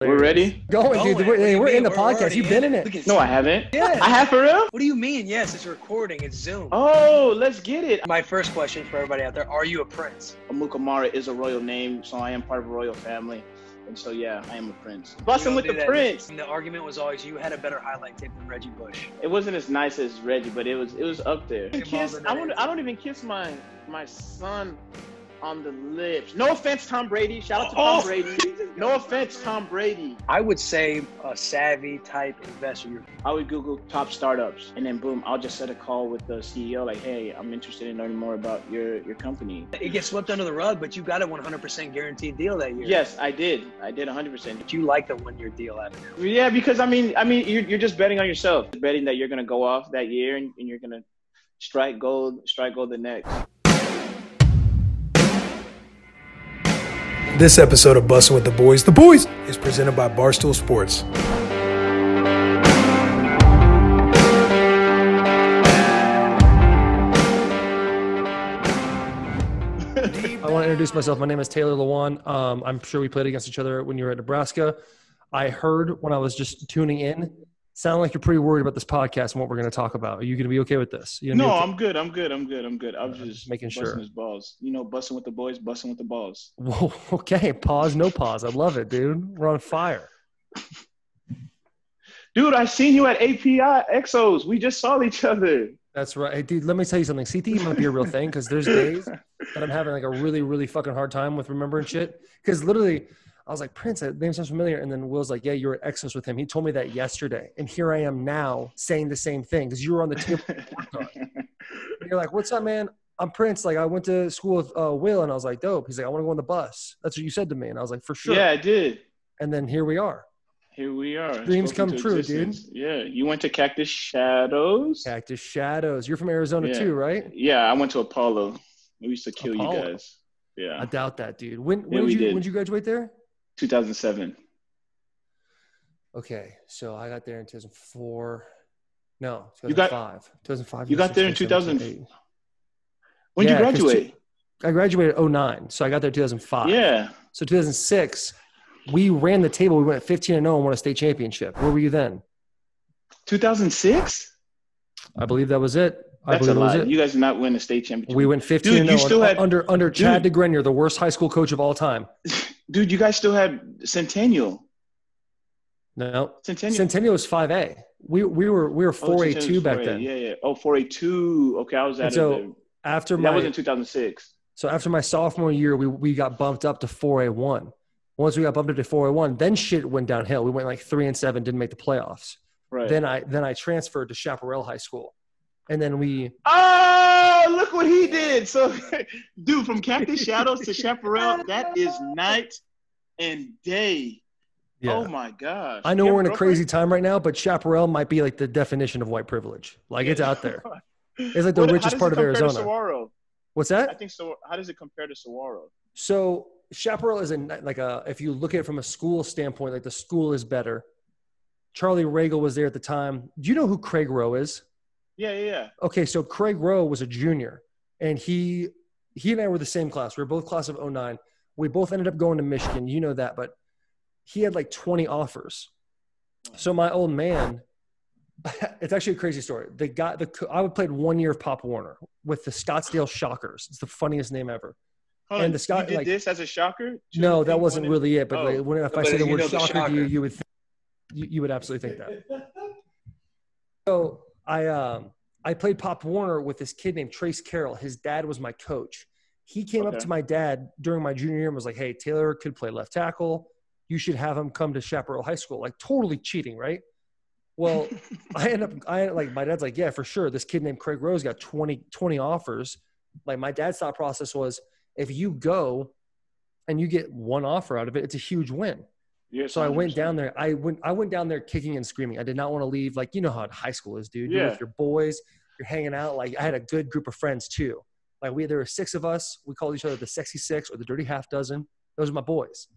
We're ready? Dude. We're in the podcast. You've been in it. No, I haven't. Yeah. I have for real? What do you mean? Yes, it's recording. It's Zoom. Oh, let's get it. My first question for everybody out there, are you a prince? Amukamara is a royal name, so I am part of a royal family. And so, yeah, I am a prince. Bussin' with the prince. And the argument was always you had a better highlight tape than Reggie Bush. It wasn't as nice as Reggie, but it was up there. I don't even kiss my son on the lips. No offense, Tom Brady. Shout out to Tom Brady. No offense, Tom Brady. I would say a savvy type investor. I would Google top startups, and then boom, I'll just set a call with the CEO like, hey, I'm interested in learning more about your company. It gets swept under the rug, but you got a 100% guaranteed deal that year. Yes, I did 100%. But you like the one-year deal out of it. Yeah, because I mean, you're just betting on yourself, betting that you're gonna go off that year and you're gonna strike gold the next. This episode of Bussin' with the Boys is presented by Barstool Sports. I want to introduce myself. My name is Taylor Lewan. I'm sure we played against each other when you were at Nebraska. I heard when I was just tuning in, sound like you're pretty worried about this podcast and what we're going to talk about. Are you going to be okay with this? No, I'm good. I'm just making sure. Busting his balls. You know, busting with the boys, busting with the balls. Whoa, okay. Pause, no pause. I love it, dude. We're on fire. Dude, I seen you at API Exos. We just saw each other. That's right. Hey, dude, let me tell you something. CTE might be a real thing because there's days that I'm having like a really, really fucking hard time with remembering shit. Because literally, I was like, Prince, that name sounds familiar. And then Will's like, yeah, you were at Exos with him. He told me that yesterday. And here I am now saying the same thing because you were on the table. And you're like, what's up, man? I'm Prince. Like, I went to school with Will. And I was like, dope. He's like, I want to go on the bus. That's what you said to me. And I was like, for sure. Yeah, I did. And then here we are. Here we are. Dreams come true, existence. Dude. Yeah. You went to Cactus Shadows. Cactus Shadows. You're from Arizona too, right? Yeah, I went to Apollo. We used to kill Apollo. You guys. Yeah. I doubt that, dude. When did you graduate there? 2007. Okay, so I got there in 2004. No, 2005. 2005. You got there in 2000. When did you graduate? I graduated 2009, so I got there in 2005. Yeah. So 2006, we ran the table. We went 15-0 and won a state championship. Where were you then? 2006? I believe that was it. That's a lot. You guys did not win a state championship. We went 15-0 under Chad DeGrenier, the worst high school coach of all time. Dude, you guys still had Centennial. No. Centennial was 5A. We were 4A2 back then. Yeah. Oh, 4A2. Okay, I was at that was in 2006. So after my sophomore year, we got bumped up to 4A1. Once we got bumped up to 4A1, then shit went downhill. We went like 3-7, didn't make the playoffs. Right. Then I transferred to Chaparral High School. And then Oh, look what he did. So, dude, from Cactus Shadows to Chaparral, that is night and day. Yeah. Oh, my gosh. I know we're in a crazy time right now, but Chaparral might be like the definition of white privilege. Like, it's out there. It's like the richest part of Arizona. Saguaro? What's that? I think so. How does it compare to Saguaro? So, Chaparral is if you look at it from a school standpoint, like the school is better. Charlie Regal was there at the time. Do you know who Craig Rowe is? Yeah. Okay, so Craig Rowe was a junior, and he and I were the same class. We were both class of 2009. We both ended up going to Michigan. You know that, but he had like 20 offers. So my old man, it's actually a crazy story. I played 1 year of Pop Warner with the Scottsdale Shockers. It's the funniest name ever. You did this as a shocker? No, that wasn't really it. But if I said the word shocker to you, you would absolutely think that. So I played Pop Warner with this kid named Trace Carroll. His dad was my coach. He came up to my dad during my junior year and was like, hey, Taylor could play left tackle. You should have him come to Chaparral High School. Like, totally cheating, right? Well, my dad's like, yeah, for sure. This kid named Craig Rose got 20 offers. Like, my dad's thought process was, if you go and you get one offer out of it, it's a huge win. Yes, so I went down there. I went down there kicking and screaming. I did not want to leave. Like, you know how high school is, dude. You're with your boys. You're hanging out. Like, I had a good group of friends too. Like, there were 6 of us. We called each other the Sexy Six or the Dirty Half Dozen. Those are my boys.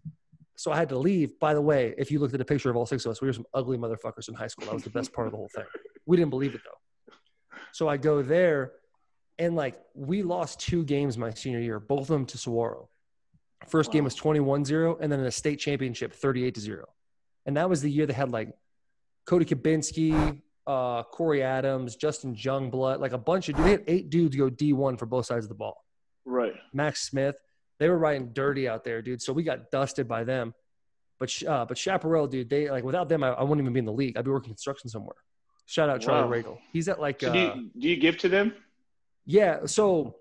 So I had to leave. By the way, if you looked at a picture of all 6 of us, we were some ugly motherfuckers in high school. That was the best part of the whole thing. We didn't believe it though. So I go there, and like, we lost 2 games my senior year, both of them to Saguaro. First game was 21-0, and then in the state championship, 38-0. And that was the year they had like Cody Kabinski, Corey Adams, Justin Youngblood, like a bunch of dudes. They had 8 dudes go D1 for both sides of the ball. Right. Max Smith. They were riding dirty out there, dude. So we got dusted by them. But Chaparral, dude, they like without them, I wouldn't even be in the league. I'd be working construction somewhere. Shout out Charlie Regal. He's at like. So do you give to them? Yeah. So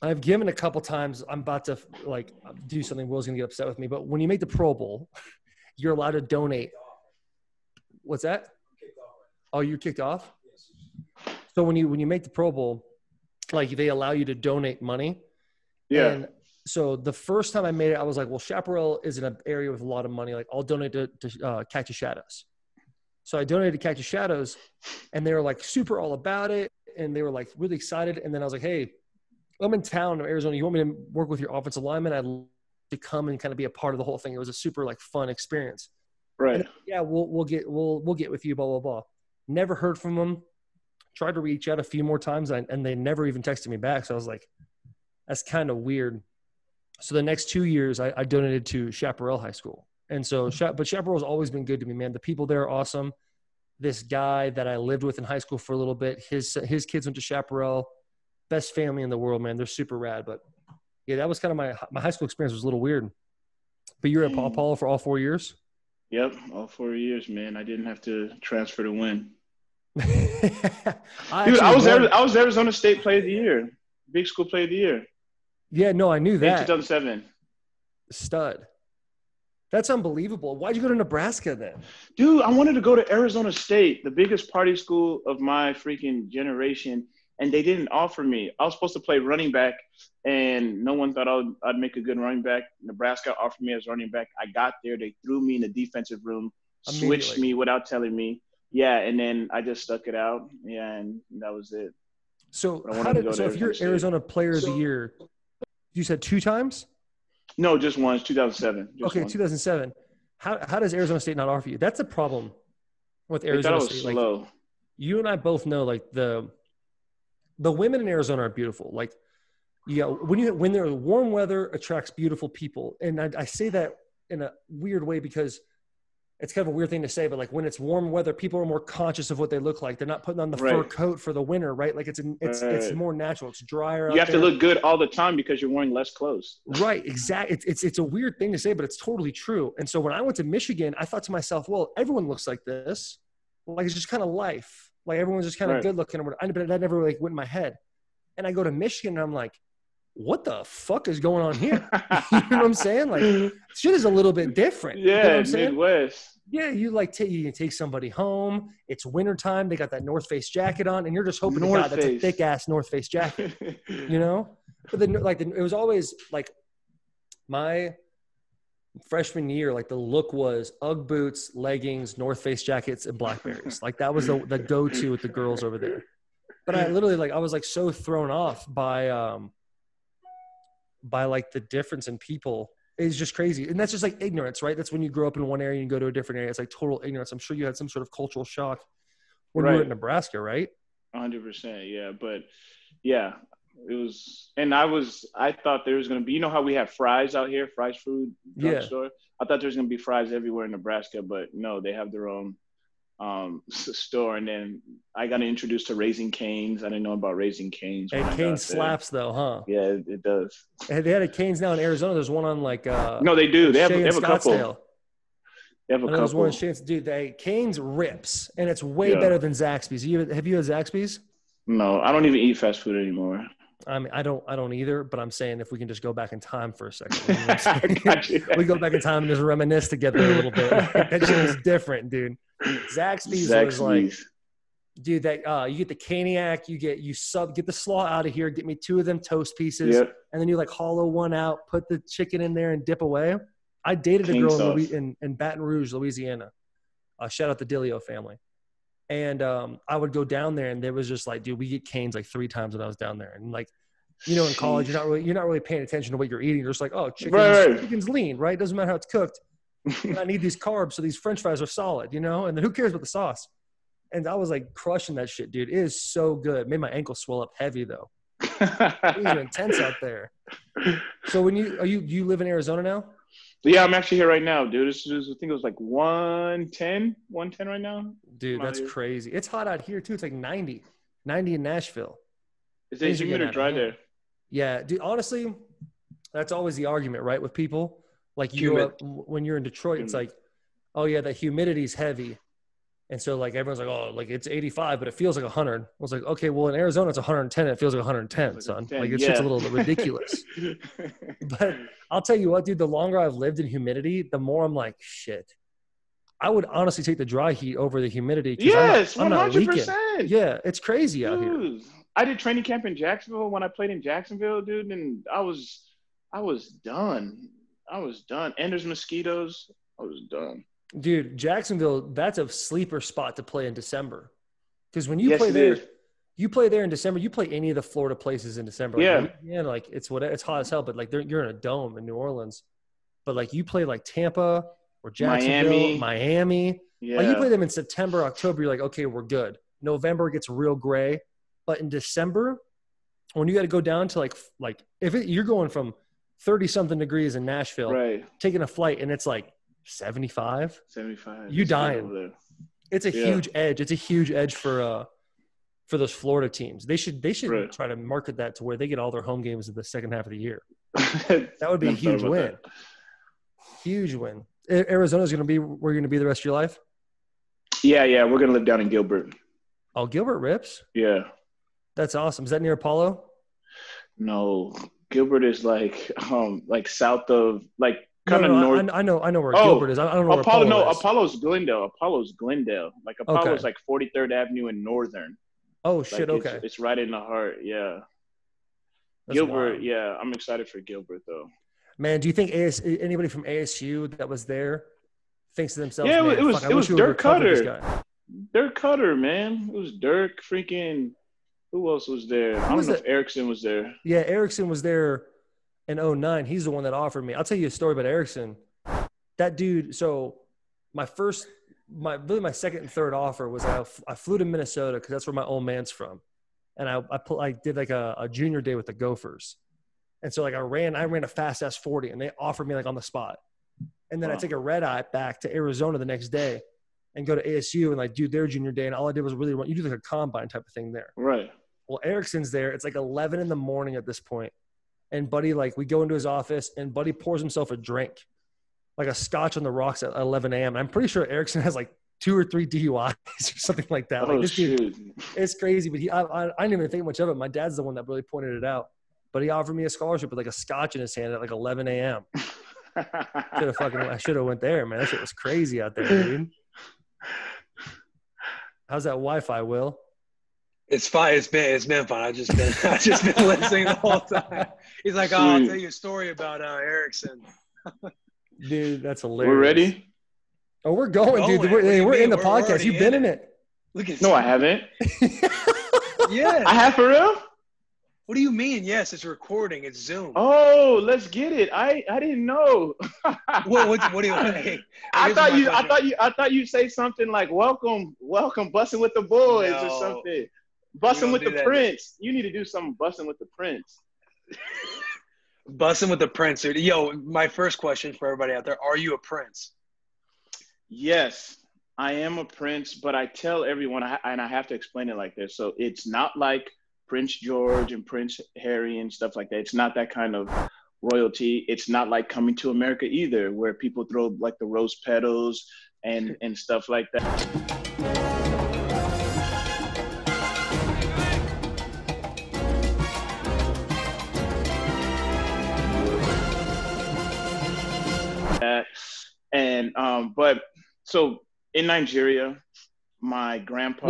I've given a couple times. I'm about to like do something. Will's gonna get upset with me. But when you make the Pro Bowl, you're allowed to donate. What's that? Oh, you're kicked off. So when you make the Pro Bowl, like they allow you to donate money. Yeah. And so the first time I made it, I was like, well, Chaparral is in an area with a lot of money. Like I'll donate to Cactus Shadows. So I donated to Cactus Shadows and they were like super all about it. And they were like really excited. And then I was like, hey, I'm in town in Arizona. You want me to work with your offensive lineman? I'd love to come and kind of be a part of the whole thing. It was a super like fun experience. Right. And, yeah. We'll get with you, blah, blah, blah. Never heard from them. Tried to reach out a few more times and they never even texted me back. So I was like, that's kind of weird. So the next 2 years I donated to Chaparral High School. And so, but Chaparral's always been good to me, man. The people there are awesome. This guy that I lived with in high school for a little bit, his kids went to Chaparral. Best family in the world, man. They're super rad. But yeah, that was kind of my high school experience was a little weird. But you were at Paw Paw for all 4 years? Yep, all 4 years, man. I didn't have to transfer to win. Dude, I was Arizona State Player of the Year, Big School Player of the Year. Yeah, no, I knew that. In 2007. Stud. That's unbelievable. Why'd you go to Nebraska then? Dude, I wanted to go to Arizona State, the biggest party school of my freaking generation, and they didn't offer me. I was supposed to play running back, and no one thought I'd make a good running back. Nebraska offered me as running back. I got there. They threw me in the defensive room, switched me without telling me. Yeah, and then I just stuck it out. Yeah, and that was it. So if you're Arizona Player of the Year, you said 2 times? No, just once, 2007. Okay, once. 2007. How does Arizona State not offer you? That's a problem with Arizona State. Slow. Like, you and I both know, like the women in Arizona are beautiful. Like, yeah, when there's warm weather attracts beautiful people, and I say that in a weird way because it's kind of a weird thing to say, but like when it's warm weather, people are more conscious of what they look like. They're not putting on the fur coat for the winter, right? Like it's more natural. It's drier. You have to look good all the time because you're wearing less clothes. Right. Exactly. It's a weird thing to say, but it's totally true. And so when I went to Michigan, I thought to myself, well, everyone looks like this. Like it's just kind of life. Like everyone's just kind of good looking. But that never really went in my head. And I go to Michigan and I'm like, what the fuck is going on here? You know what I'm saying? Like shit is a little bit different. Yeah, you know what I'm saying? Midwest. Yeah, you can take somebody home. It's wintertime. They got that North Face jacket on, and you're just hoping to God that's a thick ass North Face jacket. You know, but it was always like my freshman year. Like the look was UGG boots, leggings, North Face jackets, and Blackberries. Like that was the go-to with the girls over there. But I literally I was like so thrown off by like the difference in people. It's just crazy. And that's just like ignorance, right? That's when you grow up in one area and you go to a different area. It's like total ignorance. I'm sure you had some sort of cultural shock when you were in Nebraska, right? 100%. Yeah. But yeah, it was, and I thought there was going to be, you know how we have Fry's out here, Fry's food store? I thought there was going to be Fry's everywhere in Nebraska, but no, they have their own store. And then I got introduced to Raising Cane's. I didn't know about Raising Cane's. And Cane's slaps though, huh? Yeah, it does. They had a Cane's now in Arizona. There's one on like no, they do. They have a couple. They have a couple. There's one dude. Cane's rips, and it's way better than Zaxby's. Have you had Zaxby's? No, I don't even eat fast food anymore. I mean, I don't either, but I'm saying if we can just go back in time for a second. You know we go back in time and just reminisce together a little bit. That shit was different, dude. Zaxby's was like, dude, that you get the caniac, you get the slaw out of here, get me 2 of them toast pieces, and then you like hollow one out, put the chicken in there and dip away. I dated a girl in Baton Rouge, Louisiana. Shout out the Dilio family. And I would go down there, and there was just like, dude, we get Cane's like 3 times when I was down there. And like, you know, in college, you're not really paying attention to what you're eating. You're just like, oh, chicken's lean, right? Doesn't matter how it's cooked. And I need these carbs, so these French fries are solid, you know. And then who cares about the sauce? And I was like crushing that shit, dude. It is so good. Made my ankle swell up heavy though. It was intense out there. So when you live in Arizona now? Yeah, I'm actually here right now, dude. I think it was like 110 right now. Dude, that's crazy. It's hot out here too. It's like 90 in Nashville. Is it humid or dry there? Yeah, dude, honestly, that's always the argument, right, with people. Like when you're in Detroit, it's like, oh yeah, the humidity's heavy. And so like everyone's like, oh, like it's 85, but it feels like 100. I was like, okay, well in Arizona it's 110. It feels like 110, son. Like it's just a little ridiculous. But I'll tell you what, dude, the longer I've lived in humidity, the more I'm like, shit. I would honestly take the dry heat over the humidity. Yes, I'm not 100%. Leaking. Yeah, it's crazy out here. I did training camp in Jacksonville when I played in Jacksonville, dude, and I was done. And there's mosquitoes. I was done. Dude, Jacksonville, that's a sleeper spot to play in December. Because when you play there, you play there in December, you play any of the Florida places in December. Like, yeah, like it's hot as hell, but like you're in a dome in New Orleans. But like you play like Tampa or Jacksonville, Miami. Yeah. Like you play them in September, October, you're like, okay, we're good. November gets real gray. But in December, when you got to go down to like you're going from 30-something degrees in Nashville, right, taking a flight, and it's like 75. You dying. It's a huge edge. It's a huge edge for those Florida teams. They should right, try to market that to where they get all their home games in the second half of the year. That would be a huge win. Huge win. Arizona's going to be where you're going to be the rest of your life? Yeah. We're going to live down in Gilbert. Oh, Gilbert rips? Yeah. That's awesome. Is that near Apollo? No. Gilbert is like south of like kind of north. I know where Gilbert is. I don't know where Apollo is. Apollo's Glendale. Like Apollo's like 43rd Avenue in Northern. Oh shit! Like okay. It's right in the heart. Yeah. That's Gilbert. Wild. Yeah, I'm excited for Gilbert though. Man, do you think anybody from ASU that was there thinks to themselves? Yeah, it was Dirk Cutter. Dirk Cutter, man. It was Dirk. Freaking. Who else was there? I don't know if Erickson was there. Yeah, Erickson was there in 2009. He's the one that offered me. I'll tell you a story about Erickson. That dude. So my second and third offer was I flew to Minnesota because that's where my old man's from, and I did like a junior day with the Gophers, and so like I ran a fast ass 40, and they offered me like on the spot, and then I take a red eye back to Arizona the next day, and go to ASU and like do their junior day, and all I did was really run. You do like a combine type of thing there, right? Well, Erickson's there. It's like 11 in the morning at this point, and Buddy we go into his office, and Buddy pours himself a drink. Like a scotch on the rocks at 11 a.m. And I'm pretty sure Erickson has like 2 or 3 DUIs or something like that. Like this dude, it's crazy. But I didn't even think much of it. My dad's the one that really pointed it out. But he offered me a scholarship with like a scotch in his hand at like 11 a.m. I should have went there, man. That shit was crazy out there, dude. How's that Wi-Fi, Will? It's fine. It's been fun. I've just been listening the whole time. He's like, I'll tell you a story about Erickson. Dude, that's hilarious. We're ready? Oh, we're going, dude. We're in the podcast. You've been in it. Look at I haven't. Yeah. I have for real? What do you mean? Yes, it's recording. It's Zoom. Oh, let's get it. I didn't know. What do you mean? I thought you say something like welcome, Bussin' with the boys or something. Bussin' with the Prince. You need to do something Bussin' with the Prince. Bussin' with the Prince, dude. Yo, my first question for everybody out there: are you a Prince? Yes, I am a Prince, but I tell everyone, and I have to explain it like this. So it's not like Prince George and Prince Harry and stuff like that. It's not that kind of royalty. It's not like Coming to America either, where people throw like the rose petals and stuff like that. But so in Nigeria, my grandpa,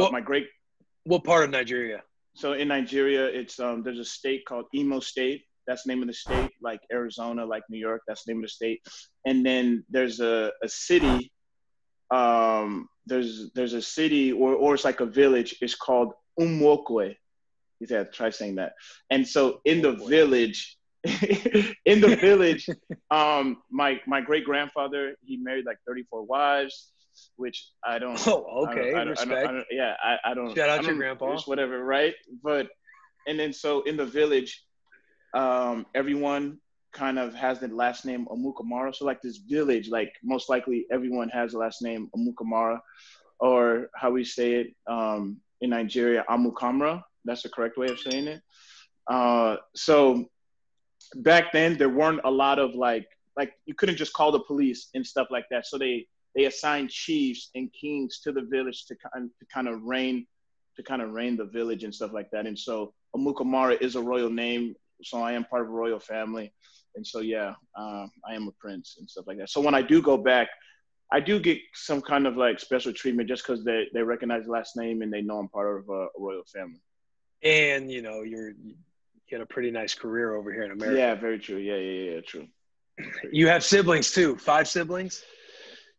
What part of Nigeria? So in Nigeria, it's there's a state called Imo State. That's the name of the state. Like Arizona, like New York, that's the name of the state. And then there's a city. There's a city or it's like a village. It's called Umwokwe. You have to try saying that. And so in the village. My great grandfather, he married like 34 wives, which I don't. Oh, okay. Respect. I don't. Shout out to your grandpa. Whatever, right? But and then so in the village, everyone kind of has the last name Amukamara. So like this village, like most likely everyone has the last name Amukamara, or how we say it in Nigeria, Amukamara. That's the correct way of saying it. So back then there weren't a lot of like you couldn't just call the police and stuff like that. So they assigned chiefs and kings to the village to kind of reign the village and stuff like that. And so Amukamara is a royal name. So I am part of a royal family. And so, yeah, I am a prince and stuff like that. So when I do go back, I do get some kind of like special treatment just because they recognize the last name and they know I'm part of a royal family. And, you know, you get a pretty nice career over here in America. Yeah, very true. Yeah, true. You have siblings too, 5 siblings?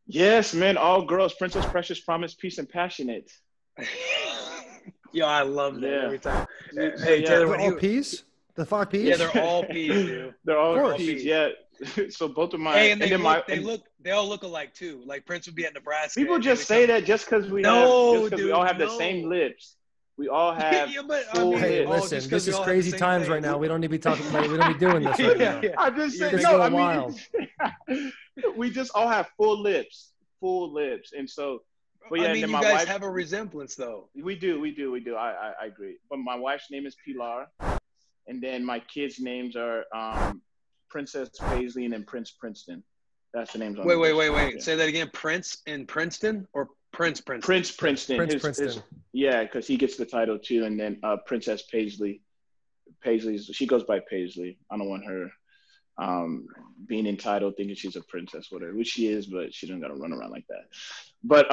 Yes, man, all girls. Princess, Precious, Promise, Peace, and Passionate. Yo, I love that every time. Hey, Taylor, they're all P's? The 5 P's? Yeah, they're all P's, dude. They're all P's, yeah. So both of my they all look alike too. Like Prince would be at Nebraska. People just say that just because we all have the same lips. We all have full lips. Hey, listen, this is crazy times right now. We don't need to be talking about it. We don't need to be doing this right now. I'm just saying, we just all have full lips. And so, but yeah, I mean, you guys have a resemblance though. We do. I agree. But my wife's name is Pilar. And then my kids' names are Princess Paisley and then Prince Princeton. That's the names. Wait. Yeah. Say that again. Prince in Princeton or Prince Princeton? Prince Princeton. Princeton. Yeah, because he gets the title too. And then Princess Paisley. She goes by Paisley. I don't want her being entitled, thinking she's a princess, whatever, which she is, but she doesn't got to run around like that. But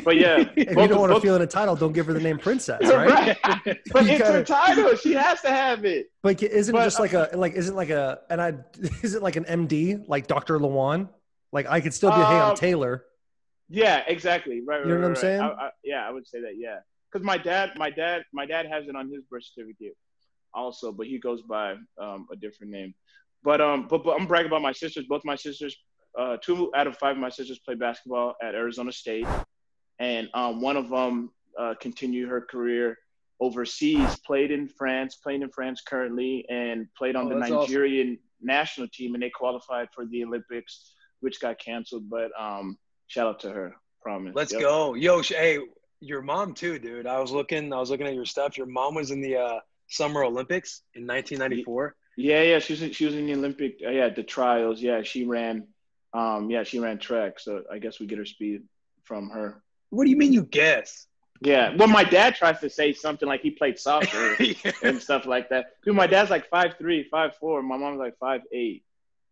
but yeah, if you don't want to feel entitled, don't give her the name princess, right? But it's her title; she has to have it. But isn't it just like is it like an MD, like Dr. Lawan? Like I could still be hey, I'm Taylor. Yeah, exactly. Right. You know what I'm saying? I would say that. Yeah, because my dad has it on his birth certificate also, but he goes by a different name. But I'm bragging about my sisters. Both my sisters, 2 out of 5 of my sisters play basketball at Arizona State, and one of them continued her career overseas. Playing in France currently, and played on the Nigerian national team, and they qualified for the Olympics, which got canceled. But shout out to her. Promise. Let's go, yo. Hey, your mom too, dude. I was looking at your stuff. Your mom was in the Summer Olympics in 1994. Yeah, she was in the Olympic. The trials. Yeah, she ran. She ran track. So I guess we get her speed from her. What do you mean you guess? Yeah, well, my dad tries to say something like he played soccer and stuff like that. Dude, my dad's like 5'3", 5'4". My mom's like 5'8",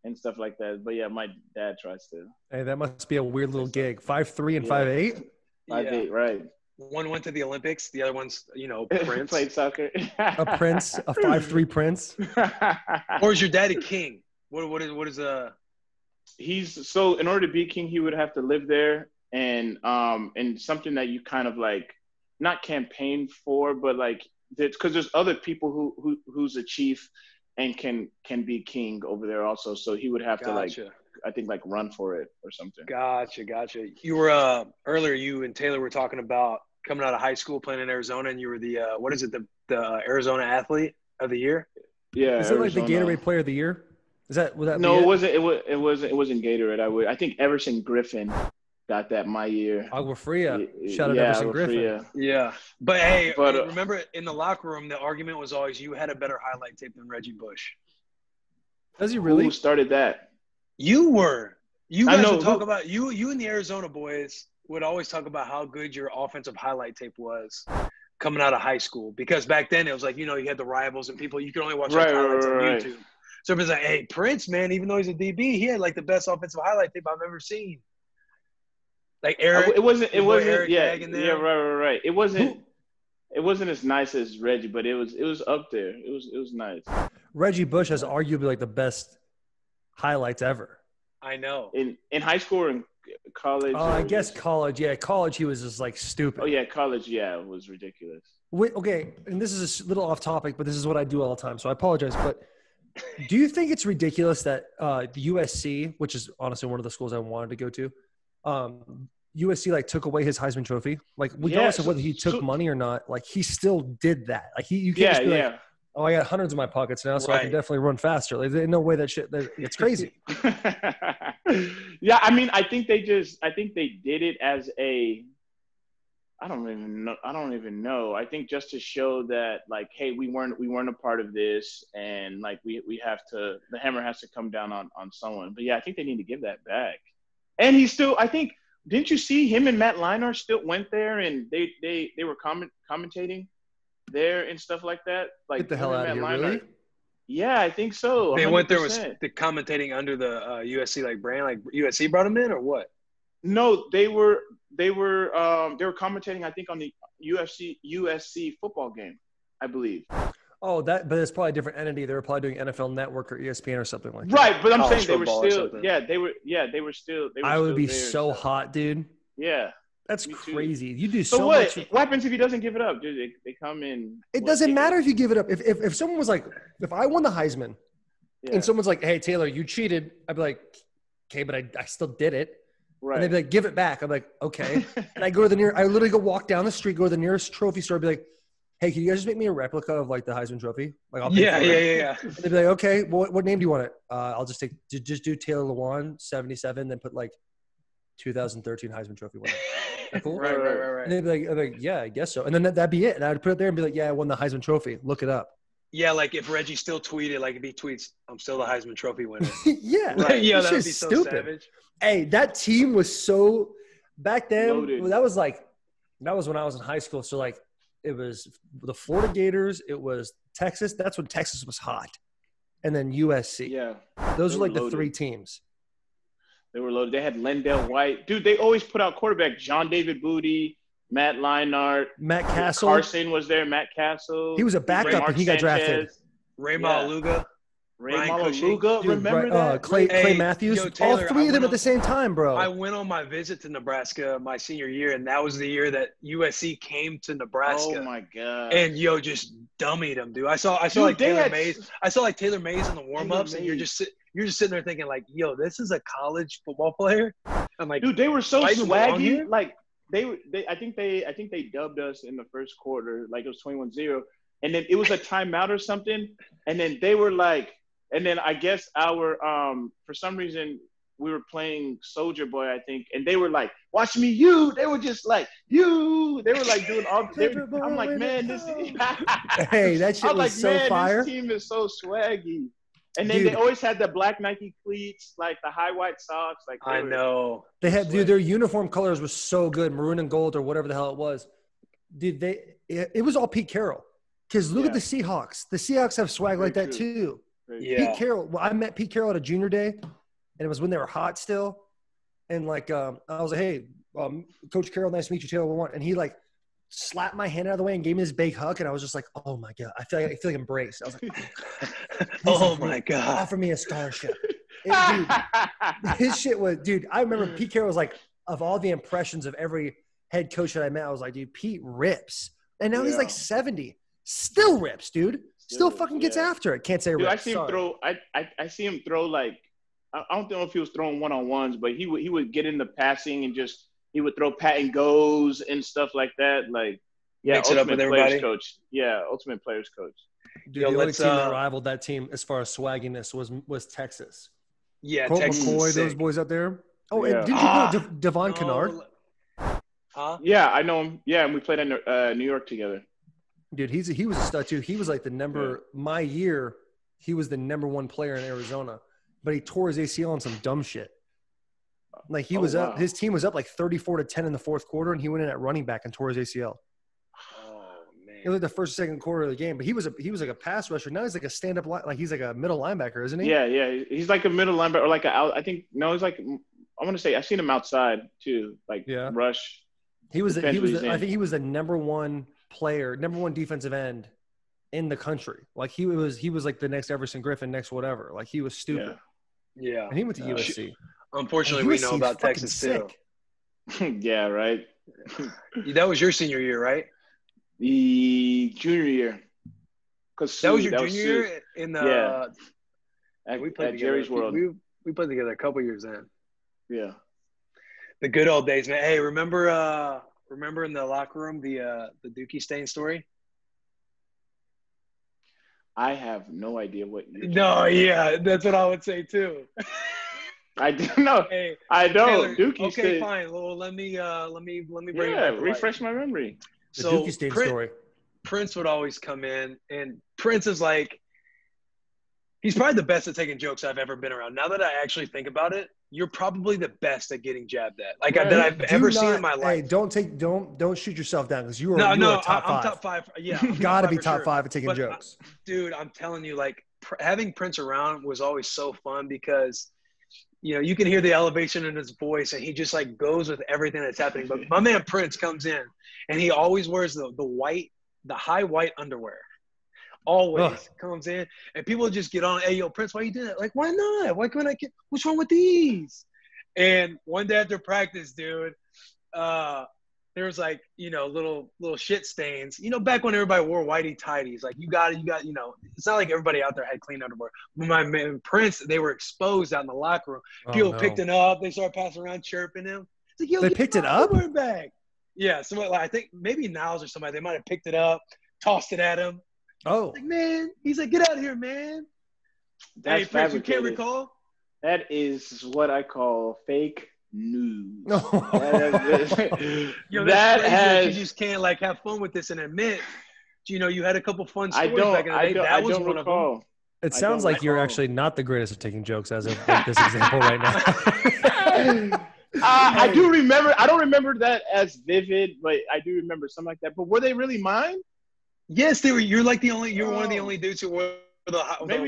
and stuff like that. But yeah, my dad tries to. Hey, that must be a weird little gig. 5'3" and 5'8". 5'8", right. One went to the Olympics. The other one's, Prince. Played soccer. A prince, a 5'3" prince. Or is your daddy king? What is So in order to be king, he would have to live there, and something that you kind of like not campaign for, but like because there's other people who's a chief and can be king over there also. So he would have to I think run for it or something. Gotcha. You were earlier. You and Taylor were talking about coming out of high school playing in Arizona, and you were the the Arizona Athlete of the Year. Yeah. Is it like the Gatorade Player of the Year? Would that no, be it wasn't. It wasn't Gatorade. I think Everson Griffin got that my year. Agua Fria. Shout out Everson Griffin. Fria. Yeah. But hey, remember in the locker room, the argument was always you had a better highlight tape than Reggie Bush. Does he really? Who started that? You were. You guys would talk about you and the Arizona boys would always talk about how good your offensive highlight tape was coming out of high school, because back then it was like, you had the rivals and people you could only watch highlights on YouTube. So it's like, hey, Prince, man, even though he's a DB, he had like the best offensive highlight tape I've ever seen. Like Eric, it wasn't. Eric right. It wasn't as nice as Reggie, but it was up there. It was nice. Reggie Bush has arguably like the best highlights ever. I know. In high school or in college? I guess college. Yeah, college he was just like stupid. Oh yeah, college. Yeah, it was ridiculous. Wait, okay, and this is a little off topic, but this is what I do all the time, so I apologize. But do you think it's ridiculous that the USC, which is honestly one of the schools I wanted to go to, USC like took away his Heisman Trophy? Like regardless of whether he took money or not, like he still did that. Like you can't just be like, Oh, I got hundreds in my pockets now, so I can definitely run faster. Like, there's no way it's crazy. Yeah, I mean, I think they did it as I don't even know. I think just to show that, like, hey, we weren't a part of this, and like we have to, the hammer has to come down on someone. But yeah, I think they need to give that back. And he's still, I think, didn't you see him and Matt Leinart still went there and they were commentating there and stuff like that? Like, get the hell out of here, really? Yeah, I think so. 100%. They went there with the commentating under the USC like brand, like USC brought them in, or what? No, they were commentating, I think, on the USC football game, I believe. Oh, but it's probably a different entity. They were probably doing NFL Network or ESPN or something like that. Right, but I'm saying they were still, they were still. I would be so hot, dude. Yeah. That's crazy. You do so much. What happens if he doesn't give it up, dude? They come in. It doesn't matter if you give it up. If someone was like, if I won the Heisman and someone's like, hey, Taylor, you cheated, I'd be like, okay, but I still did it. Right. And they'd be like, give it back. I'm like, okay. And I literally go walk down the street, go to the nearest trophy store, be like, hey, can you guys just make me a replica of like the Heisman Trophy? Like, I'll pay for it. Yeah. And they'd be like, okay, well, what name do you want it? I'll just do Taylor Lewan, 77, then put like 2013 Heisman Trophy winner. Cool? Right. And they'd be like, yeah, I guess so. And then that'd be it. And I'd put it there and be like, yeah, I won the Heisman Trophy. Look it up. Yeah, like if Reggie still tweeted, like if he tweets, I'm still the Heisman Trophy winner. Yeah. Right. Yeah, that would be so stupid. Savage. Hey, that team was so – back then, that was when I was in high school. So, like, it was the Florida Gators. It was Texas. That's when Texas was hot. And then USC. Yeah. Those were like the three teams. They were loaded. They had Lendell White. Dude, they always put out quarterback. John David Booty, Matt Leinart. Matt Castle. Carson was there. Matt Castle. He was a backup and he got drafted. Ray Malaluga. Remember that? Clay Matthews. Taylor, all three of them at the same time, bro. I went on my visit to Nebraska my senior year, and that was the year that USC came to Nebraska. Oh my god! And just dummied them, dude. I saw like Taylor Mays. I saw like Taylor Mays in the warm-ups, and you're just sitting there thinking like, yo, this is a college football player. I'm like, dude, they were so swaggy. Like I think they dubbed us in the first quarter, like it was 21-0, and then it was a timeout or something, and then they were like. And then I guess our for some reason we were playing Soldier Boy, I think, and they were like, "Watch me, you." They were just like, "You." They were like doing all. I'm like, man, this. Hey, that shit was like, so fire. This team is so swaggy. And then they always had the black Nike cleats, like the high white socks. Like I know they had, dude. Their uniform colors were so good, maroon and gold or whatever the hell it was. Dude, it was all Pete Carroll. Because look at the Seahawks. The Seahawks have swag like that too. Yeah. Pete Carroll. Well, I met Pete Carroll at a junior day, and it was when they were hot still. And like, I was like, "Hey, Coach Carroll, nice to meet you, Taylor Lewan." And he like slapped my hand out of the way and gave me this big hug, and I was just like, "Oh my god!" I feel like embraced. I was like, "Oh my god!" Offer me a scholarship, dude. His shit was, dude. I remember Pete Carroll was like, of all the impressions of every head coach that I met, I was like, "Dude, Pete rips," and now he's like 70, still rips, dude. Still fucking gets after it. Can't say dude, rips. I see him throw. I see him throw like I don't know if he was throwing one-on-ones, but he would get into passing and just he would throw pat and goes and stuff like that. Like mix it up with everybody. Coach. Yeah, ultimate players coach. Dude, the only team that rivaled that team as far as swagginess was Texas. Yeah, Colt Texas. McCoy, those boys out there. Oh, and did you know Devon Kennard? Huh? Yeah, I know him. Yeah, and we played in New York together. Dude, he was a stud too. He was like my year, he was the number one player in Arizona, but he tore his ACL on some dumb shit. Like up, his team was up like 34-10 in the fourth quarter, and he went in at running back and tore his ACL. Oh man! It was like the first, second quarter of the game, but he was like a pass rusher. Now he's like a stand-up, like he's like a middle linebacker, isn't he? Yeah, he's like a middle linebacker or like I think no, he's like I want to say I've seen him outside too, like rush. I think he was the number one player, number one defensive end in the country. Like he was like the next Everson Griffin, next whatever. Like he was stupid. Yeah. And he went to USC. Unfortunately, we know about Texas too. Yeah, right. That was your senior year, right? The junior year. That was your junior year in the we played at Jerry's World. We played together a couple years then. Yeah. The good old days, man. Hey, remember in the locker room the Dookie stain story? I have no idea what you're yeah, that's what I would say too. I do know. Hey, I Taylor, don't. Dookie okay, State. Fine. Well, let me bring it back to refresh life. my memory. The Dookie State story. Prince would always come in, and Prince is like, he's probably the best at taking jokes I've ever been around. Now that I actually think about it, you're probably the best at getting jabbed at, that I've ever seen in my life. Hey, don't shoot yourself down because you are I'm top five. Top five. Yeah, you got to be top five at taking jokes. Dude, I'm telling you, like having Prince around was always so fun because, you can hear the elevation in his voice, and he just like goes with everything that's happening. But my man Prince comes in, and he always wears the high white underwear. Always comes in, and people just get on. Hey, yo, Prince, why you doing that? Like, why not? Why couldn't I get? What's wrong with these? And one day after practice, dude, there was like little shit stains. Back when everybody wore whitey tighties, like you got. It's not like everybody out there had clean underwear. When my man Prince, they were exposed out in the locker room. People picked it up. They started passing around, chirping him. It's like, yo, they picked it up. Back. Yeah, somebody like I think maybe Niles or somebody. They might have picked it up, tossed it at him. Oh, like, man, he's like, get out of here, man. That's Prince, you can't recall? That is what I call fake news. Yo, that you just can't like have fun with this and admit, you had a couple fun stories back in the day. That was one of them. It sounds like you're actually not the greatest at taking jokes as of this example right now. I do remember. I don't remember that as vivid, but I do remember something like that. But were they really mine? Yes, they were. You're like you're one of the only dudes who wore the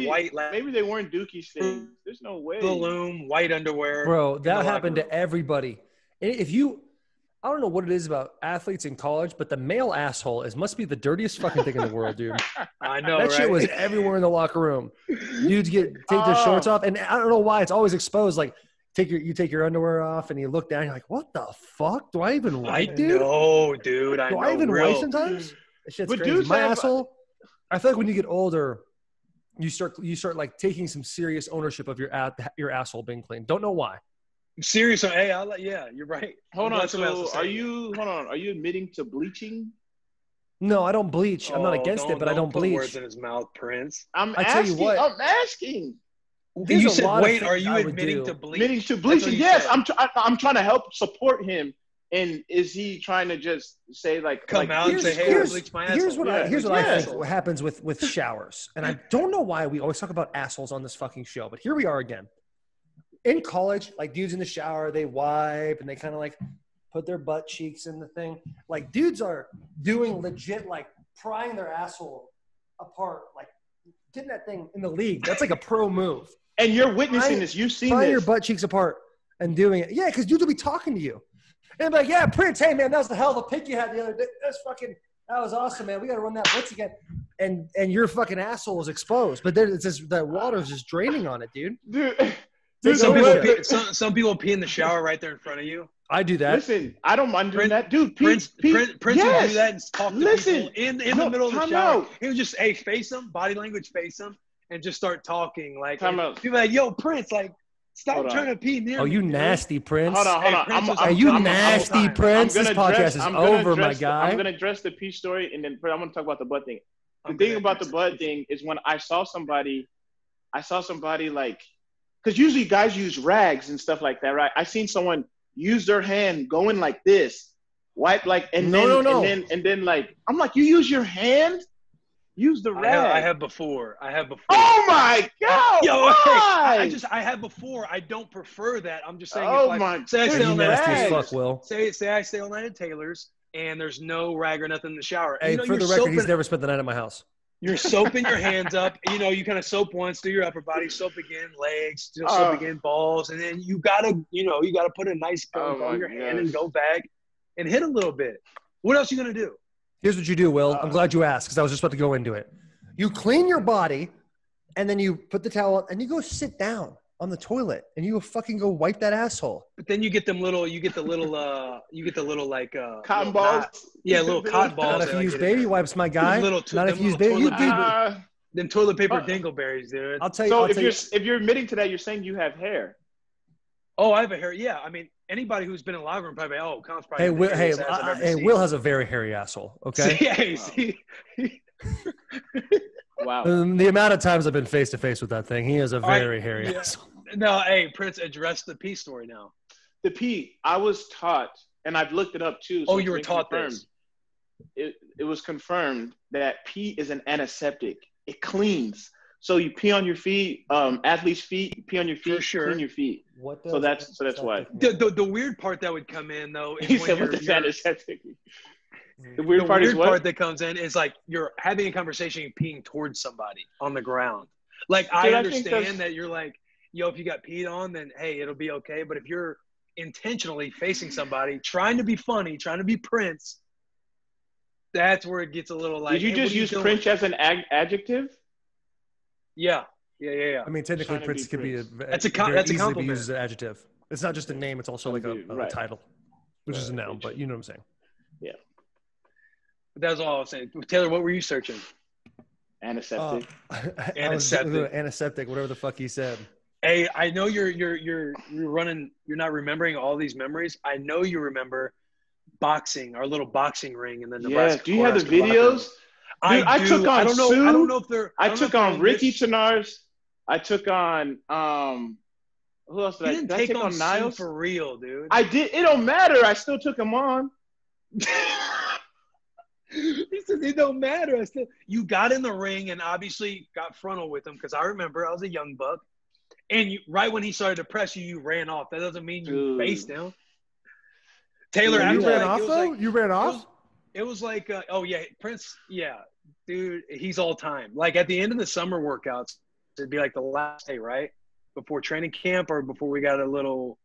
white. Maybe they weren't Dookie things. There's no way. Balloon, white underwear. Bro, that happened to everybody. I don't know what it is about athletes in college, but the male asshole must be the dirtiest fucking thing in the world, dude. I know, that shit was everywhere in the locker room. Dudes take their shorts off, and I don't know why it's always exposed. Like, you take your underwear off, and you look down, you're like, what the fuck? Do I even wipe, dude? No, dude. Do I even wipe sometimes? That shit's crazy. My asshole. I feel like when you get older, you start like taking some serious ownership of your asshole being clean. Don't know why. Serious? Hey, yeah, you're right. Hold on. So are you admitting to bleaching? No, I don't bleach. I'm not against it, but I don't bleach. Put words in his mouth, Prince. I'm asking. You said, wait, are you admitting to bleach? Admitting to bleaching? Yes, I'm trying to help support him. And is he trying to just say come out and say, hey, I bleach my asshole? Here's what I think happens with showers. And I don't know why we always talk about assholes on this fucking show, but here we are again. In college, like dudes in the shower, they wipe and they kind of like put their butt cheeks in the thing. Like dudes are doing legit, like prying their asshole apart, like getting that thing in the league. That's like a pro move. And you're witnessing this. You've seen prying your butt cheeks apart and doing it. Yeah, because dudes will be talking to you. And like, yeah, Prince, hey, man, that was the hell of a pick you had the other day. That was awesome, man. We got to run that blitz again. And your fucking asshole is exposed. But then it's just that water is just draining on it, dude. Some people pee in the shower right there in front of you. I do that. Listen, I don't mind doing that. Dude, Prince would do that and talk to people in the middle of the shower. He would just, face him, body language, face him, and just start talking. Like, people like, yo, Prince, like, stop trying to pee near me. Oh, you nasty, Prince. Hold on. Are you nasty, Prince? This podcast is over, my guy. I'm going to address the pee story, and then I'm going to talk about the butt thing. The thing about the butt thing is when I saw somebody like, because usually guys use rags and stuff like that, right? I seen someone use their hand going like this, wipe like, and then like, I'm like, you use your hand? Use the rag. I have before. Oh my God! Yo, I have before. I don't prefer that. I'm just saying. Oh my! Say I stay all night. Fuck, Will. Say I stay all night at Taylor's, and there's no rag or nothing in the shower. Hey, for the record, he's never spent the night at my house. You're soaping your hands up. You kind of soap once, do your upper body, soap again, legs, soap again, balls, and then you gotta put a nice coat on your hand and go back and hit a little bit. What else are you gonna do? Here's what you do, Will. I'm glad you asked because I was just about to go into it. You clean your body, and then you put the towel on, and you go sit down on the toilet, and you fucking go wipe that asshole. But then you get the little like cotton balls. Little cotton balls. Not if you use baby wipes, my guy. Not if you use baby. Them toilet paper dingleberries, dude. I'll tell you. So if you're admitting to that, you're saying you have hair. Oh, I have a hair. Yeah, I mean, anybody who's been in the locker room probably. Oh, Con's probably. Will has a very hairy asshole. Okay. See. Wow. The amount of times I've been face to face with that thing, he is a very hairy asshole. No, hey, Prince, address the pee story now. The pee, I was taught, and I've looked it up too. So you were taught this? It was confirmed that pee is an antiseptic. It cleans. So you pee on your feet, athlete's feet, you pee on your feet, clean your feet. So that's why. The weird part that would come in though is he said, "What the antiseptic?" The weird part that comes in is like you're having a conversation, and peeing towards somebody on the ground. Like I understand that you're like, yo, if you got peed on, then hey, it'll be okay. But if you're intentionally facing somebody, trying to be funny, trying to be Prince, that's where it gets a little like. Did you just use Prince as an adjective? Yeah. I mean, technically, Prince could be that's a compliment. Be used as an adjective. It's not just a name; it's also like a title, which is a noun. But you know what I'm saying? Yeah. But that's all I was saying. Taylor, what were you searching? Antiseptic. Antiseptic, whatever the fuck he said. Hey, I know you're running. You're not remembering all these memories. I know you remember boxing, our little boxing ring in the Nebraska. Yeah. Do you have the videos? Dude, I took on Sue. I don't know if they're. I took on Ricky Tenars. I took on who else did I? Did I take on Niles for real, dude? I did. It don't matter. I still took him on. He says it don't matter. You got in the ring and obviously got frontal with him because I remember I was a young buck, and right when he started to press you, you ran off. That doesn't mean you faced him. Taylor, you ran off though. You ran off. It was like, Prince, dude, he's all time. Like at the end of the summer workouts, it'd be like the last day, right? Before training camp or before we got a little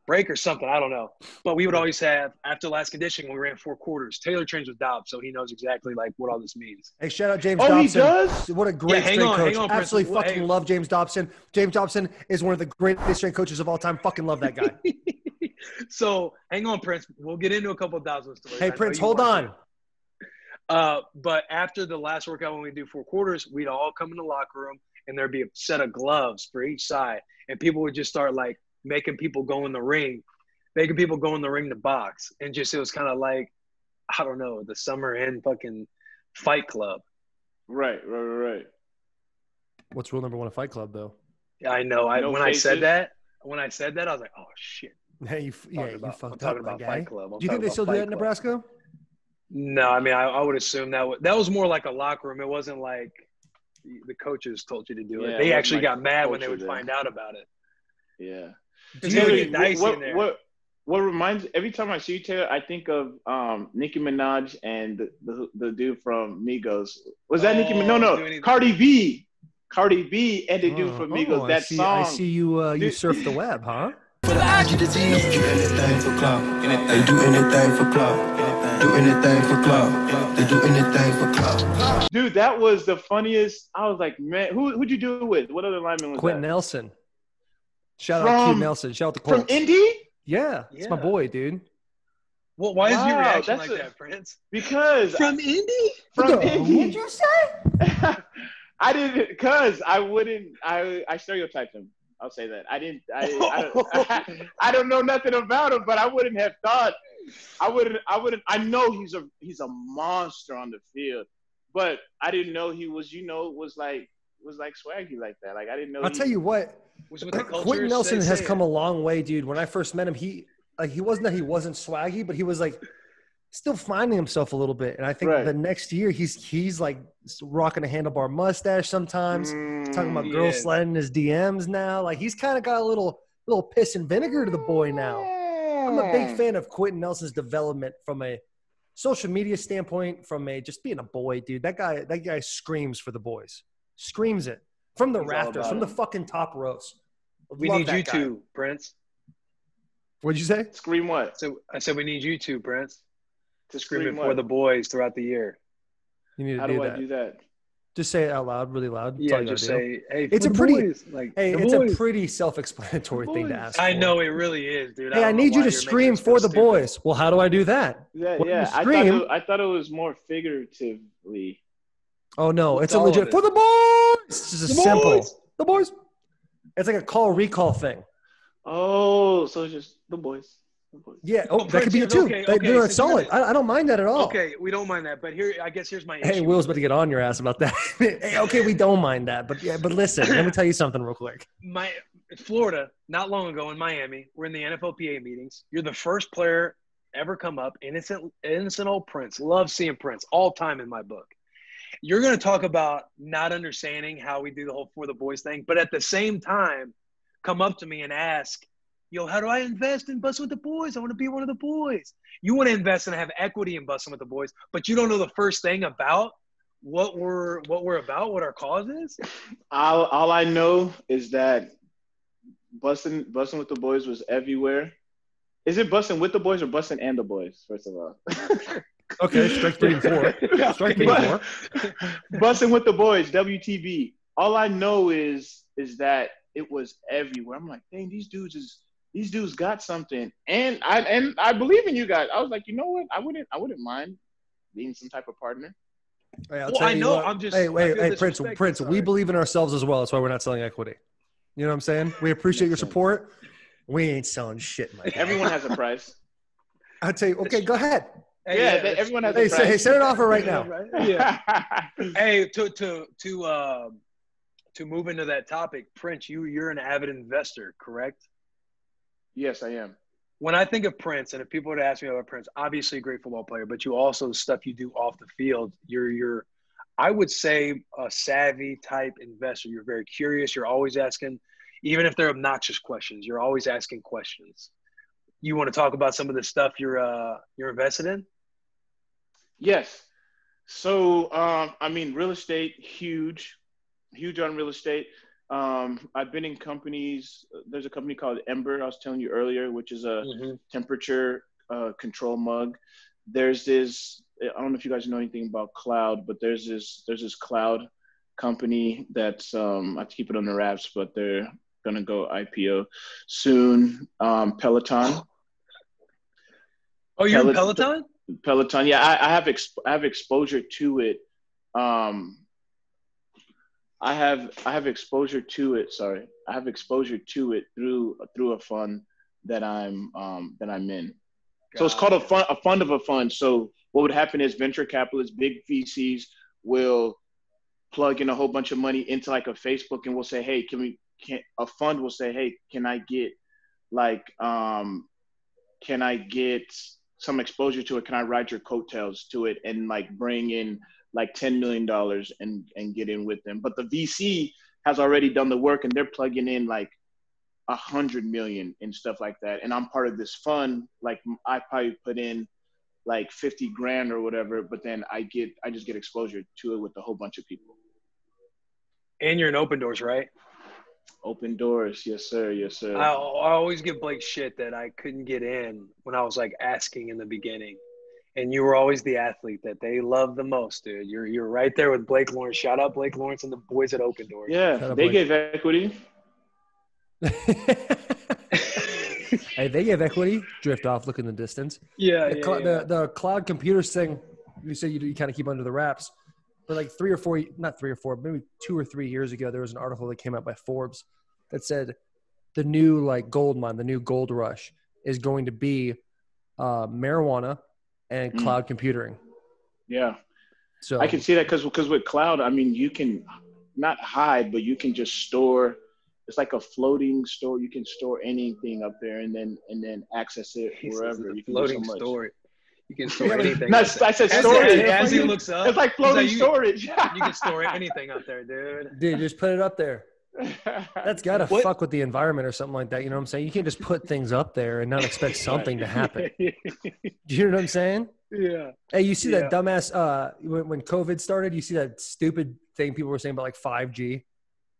break or something. I don't know. But we would always have, after last conditioning, we ran 4 quarters. Taylor trains with Dobbs, so he knows exactly like what all this means. Hey, shout out James Dobson. He does? What a great strength coach. Absolutely fucking love James Dobson. James Dobson is one of the greatest strength coaches of all time. Fucking love that guy. So hang on, Prince. We'll get into a couple of Dobson stories. Hey, Prince, hold on. But after the last workout, when we do 4 quarters, we'd all come in the locker room and there'd be a set of gloves for each side. And people would just start like making people go in the ring to box. And just, it was kind of like, I don't know, the summer end fucking Fight Club. Right. What's rule number 1 of Fight Club though? I know. When I said that, I was like, oh shit. Hey, you fucked up, my guy. Fight Club. Do you think they still do that in Nebraska? No, I mean, I would assume that was more like a locker room. It wasn't like the coaches told you to do it. They actually got mad when they would find out about it. Yeah. What reminds, every time I see you, Taylor, I think of Nicki Minaj and the dude from Migos. Was that Nicki Minaj? No, Cardi B. Cardi B and the dude from Migos. That song. I see you surf the web, huh? For the I do anything for clout. They do anything for clout. Do anything for clout. They do anything for clout. Dude, that was the funniest. I was like, man, who'd you do it with? What other lineman was Quentin that? Nelson. Shout out to Nelson. Shout out to Colts. From Indy? Yeah, it's my boy, dude. Well, why is your reaction like that, Prince? Because from Indy? From Indy. What'd you say? I didn't, because I wouldn't. I stereotyped him. I'll say that. I don't know nothing about him, but I wouldn't have thought. I wouldn't. I know he's a monster on the field, but I didn't know he was. Was like swaggy like that. Like I didn't know. I'll tell you what. Quentin Nelson has come a long way, dude. When I first met him, he wasn't that he wasn't swaggy, but he was like still finding himself a little bit. And I think the next year he's like rocking a handlebar mustache sometimes, talking about girls sliding his DMs now. Like he's kind of got a little piss and vinegar to the boy now. I'm a big fan of Quentin Nelson's development from a social media standpoint, from a just being a boy, dude. That guy screams for the boys. Screams it. From the rafters, from the fucking top rows. We need you two, Prince. What'd you say? Scream what? So I said we need you two, Prince, to scream it what? for the boys throughout the year. You need to How do I do that? Just say it out loud, really loud. Yeah, just say, hey, it's a boys. pretty self-explanatory thing to ask. I know it really is, dude. Hey, I need you to scream for the boys. Well, how do I do that? Yeah. I thought it was more figuratively. Oh no, it's a legit for the boys. It's just simple. The boys. It's like a call recall thing. Oh, so it's just the boys. Yeah. Oh, that could be it too. Okay, That's solid. I don't mind that at all. Okay, we don't mind that. But here's my issue. Hey, Will's about to get on your ass about that. Hey, okay, we don't mind that. But listen, let me tell you something real quick. Florida, not long ago in Miami, we're in the NFLPA meetings. You're the first player ever come up. Innocent old Prince. Love seeing Prince all time in my book. You're going to talk about not understanding how we do the whole For the Boys thing, but at the same time, come up to me and ask, yo, how do I invest in Bussin' with the Boys? I want to be one of the boys. You want to invest and have equity in Bussin' with the Boys, but you don't know the first thing about what we're about, what our cause is? All I know is that Bussin' with the Boys was everywhere. Is it Bussin' with the Boys or Bussin' and the Boys, first of all? Okay, strike 3 and 4. Strike 3 and 4. Bussin' with the Boys, WTB. All I know is that it was everywhere. I'm like, dang, these dudes got something. And I believe in you guys. I was like, you know what? I wouldn't mind being some type of partner. Hey, I know. I'm just. Hey, Prince. We believe in ourselves as well. That's why we're not selling equity. You know what I'm saying? We appreciate your support. We ain't selling shit, Mike. Everyone has a price. I'll tell you. Okay, go ahead. Everyone has a price. Hey, send an offer right now. Yeah. Hey, to move into that topic, Prince, you're an avid investor, correct? Yes, I am. When I think of Prince, and if people were to ask me about Prince, obviously a great football player, but you also, the stuff you do off the field, you're I would say a savvy type investor. You're very curious. You're always asking, even if they're obnoxious questions, you're always asking questions. You want to talk about some of the stuff you're invested in? Yes. So, real estate, huge on real estate. I've been in companies. There's a company called Ember, I was telling you earlier, which is a temperature control mug. There's this, I don't know if you guys know anything about cloud, but there's this cloud company that's, I have to keep it on the wraps, but they're going to go IPO soon. Peloton. Oh, you're in Peloton? Peloton. Yeah, I have exposure to it. I have exposure to it. Sorry, I have exposure to it through a fund that I'm in. So it's called a fund of a fund. So what would happen is venture capitalists, big VCs will plug in a whole bunch of money into like a Facebook, and we'll say, hey, a fund will say, hey, can I get some exposure to it? Can I ride your coattails to it and like bring in like $10 million and get in with them? But the VC has already done the work and they're plugging in like 100 million and stuff like that. And I'm part of this fund. Like I probably put in like 50 grand or whatever, but then I just get exposure to it with a whole bunch of people. And you're in Open Doors, right? Open Doors. Yes, sir. Yes, sir. I always give Blake shit that I couldn't get in when I was like asking in the beginning. And you were always the athlete that they love the most, dude. You're right there with Blake Lawrence. Shout out Blake Lawrence and the boys at Open Doors. Yeah, they gave equity. Hey, they gave equity. Drift off, look in the distance. Yeah, the cloud computers thing, you say you kind of keep under the wraps. But like 3 or 4, not 3 or 4, maybe 2 or 3 years ago, there was an article that came out by Forbes that said the new like gold mine, the new gold rush is going to be marijuana and cloud computing. Yeah. So I can see that because with cloud, I mean, you can not hide, but you can just store. It's like a floating store. You can store anything up there and then access it wherever. You can floating do so much. Store. You can store anything. No, I said storage. As he looks up, it's like floating storage. You can store anything up there, dude. Dude, just put it up there. That's got to fuck with the environment or something like that. You know what I'm saying? You can't just put things up there and not expect something to happen. Do you know what I'm saying? Yeah. Hey, you see that dumbass when COVID started, you see that stupid thing people were saying about like 5G?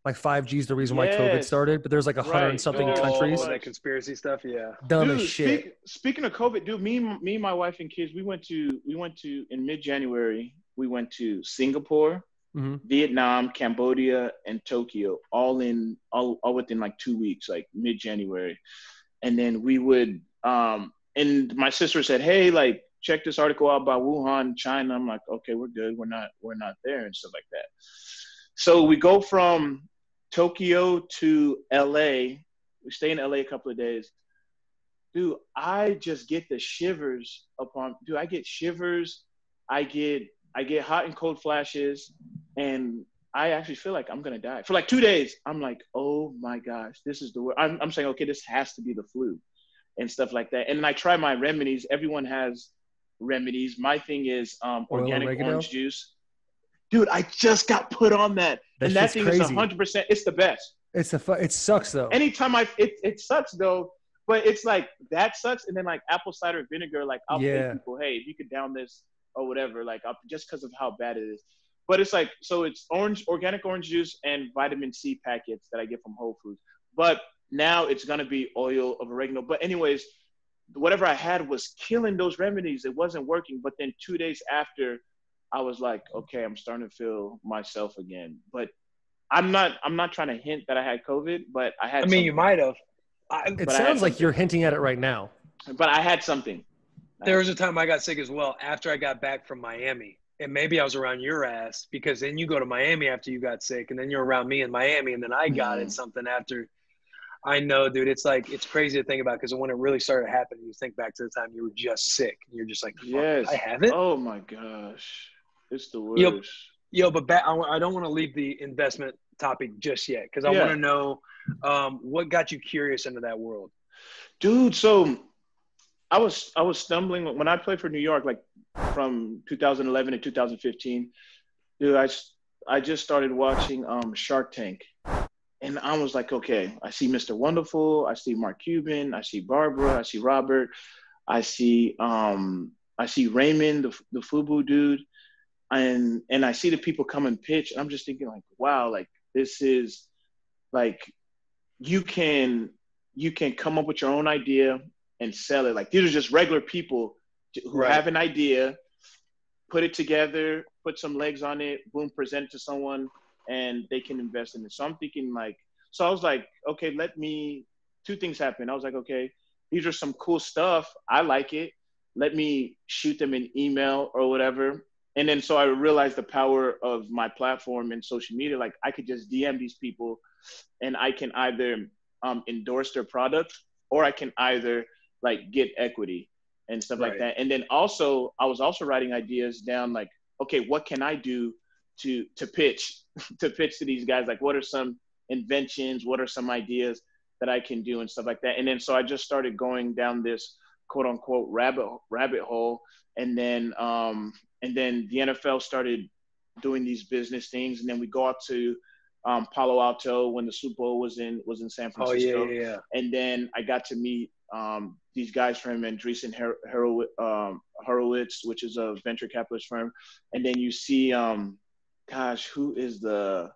Like 5G is the reason why COVID started, but there's like 100 and something countries. That conspiracy stuff, yeah. Dumb as shit. Speaking of COVID, dude, me, my wife and kids, we went to in mid-January. We went to Singapore, Vietnam, Cambodia, and Tokyo, all within like 2 weeks, like mid-January. And then we would, and my sister said, hey, like check this article out about Wuhan, China. I'm like, okay, we're good. We're not there and stuff like that. So we go from Tokyo to LA. We stay in LA a couple of days. dude, I just get the shivers dude, I get shivers. I get hot and cold flashes, and I actually feel like I'm going to die. For like 2 days, I'm like, oh my gosh, this is the worst. I'm saying, okay, this has to be the flu and stuff like that. And then I try my remedies. Everyone has remedies. My thing is organic orange juice. Dude, I just got put on that. And that thing is 100%. It's the best. It sucks though. Anytime it sucks though, but it's like that sucks. And then like apple cider vinegar, like I'll pay people, hey, if you could down this or whatever, like just because of how bad it is. But it's like, so it's organic orange juice and vitamin C packets that I get from Whole Foods. But now it's going to be oil of oregano. But anyways, whatever I had was killing those remedies. It wasn't working. But then 2 days after, I was like, okay, I'm starting to feel myself again. But I'm not trying to hint that I had COVID, but I had something. You might have. It sounds like you're hinting at it right now. But I had something. There was a time I got sick as well after I got back from Miami. And maybe I was around your ass because then you go to Miami after you got sick, and then you're around me in Miami, and then I got it something after. I know, dude. It's like, it's crazy to think about because when it really started happening, you think back to the time you were just sick. And you're just like, yes, I have it. Oh my gosh. It's the worst. Yo, but I don't want to leave the investment topic just yet because I want to know what got you curious into that world. Dude, so I was stumbling when I played for New York, like from 2011 to 2015. Dude, I just started watching Shark Tank, and I was like, okay, I see Mr. Wonderful, I see Mark Cuban, I see Barbara, I see Robert, I see Raymond, the FUBU dude, and I see the people come and pitch, and I'm just thinking like, wow, like this is like you can come up with your own idea and sell it. Like these are just regular people who have an idea, put it together, put some legs on it, boom, present it to someone, and they can invest in it. So I'm thinking like, so I was like, okay, two things happen. I was like, okay, these are some cool stuff. I like it. Let me shoot them an email or whatever. And then so I realized the power of my platform and social media. Like I could just DM these people and I can either endorse their product or I can either like get equity and stuff like that. And then also I was also writing ideas down like, okay, what can I do to pitch to these guys? Like what are some inventions? What are some ideas that I can do and stuff like that? And then so I just started going down this quote unquote rabbit hole. And then the NFL started doing these business things. And then we go out to Palo Alto when the Super Bowl was in San Francisco. Oh, yeah. And then I got to meet these guys from Andreessen Horowitz, which is a venture capitalist firm. And then you see, who's the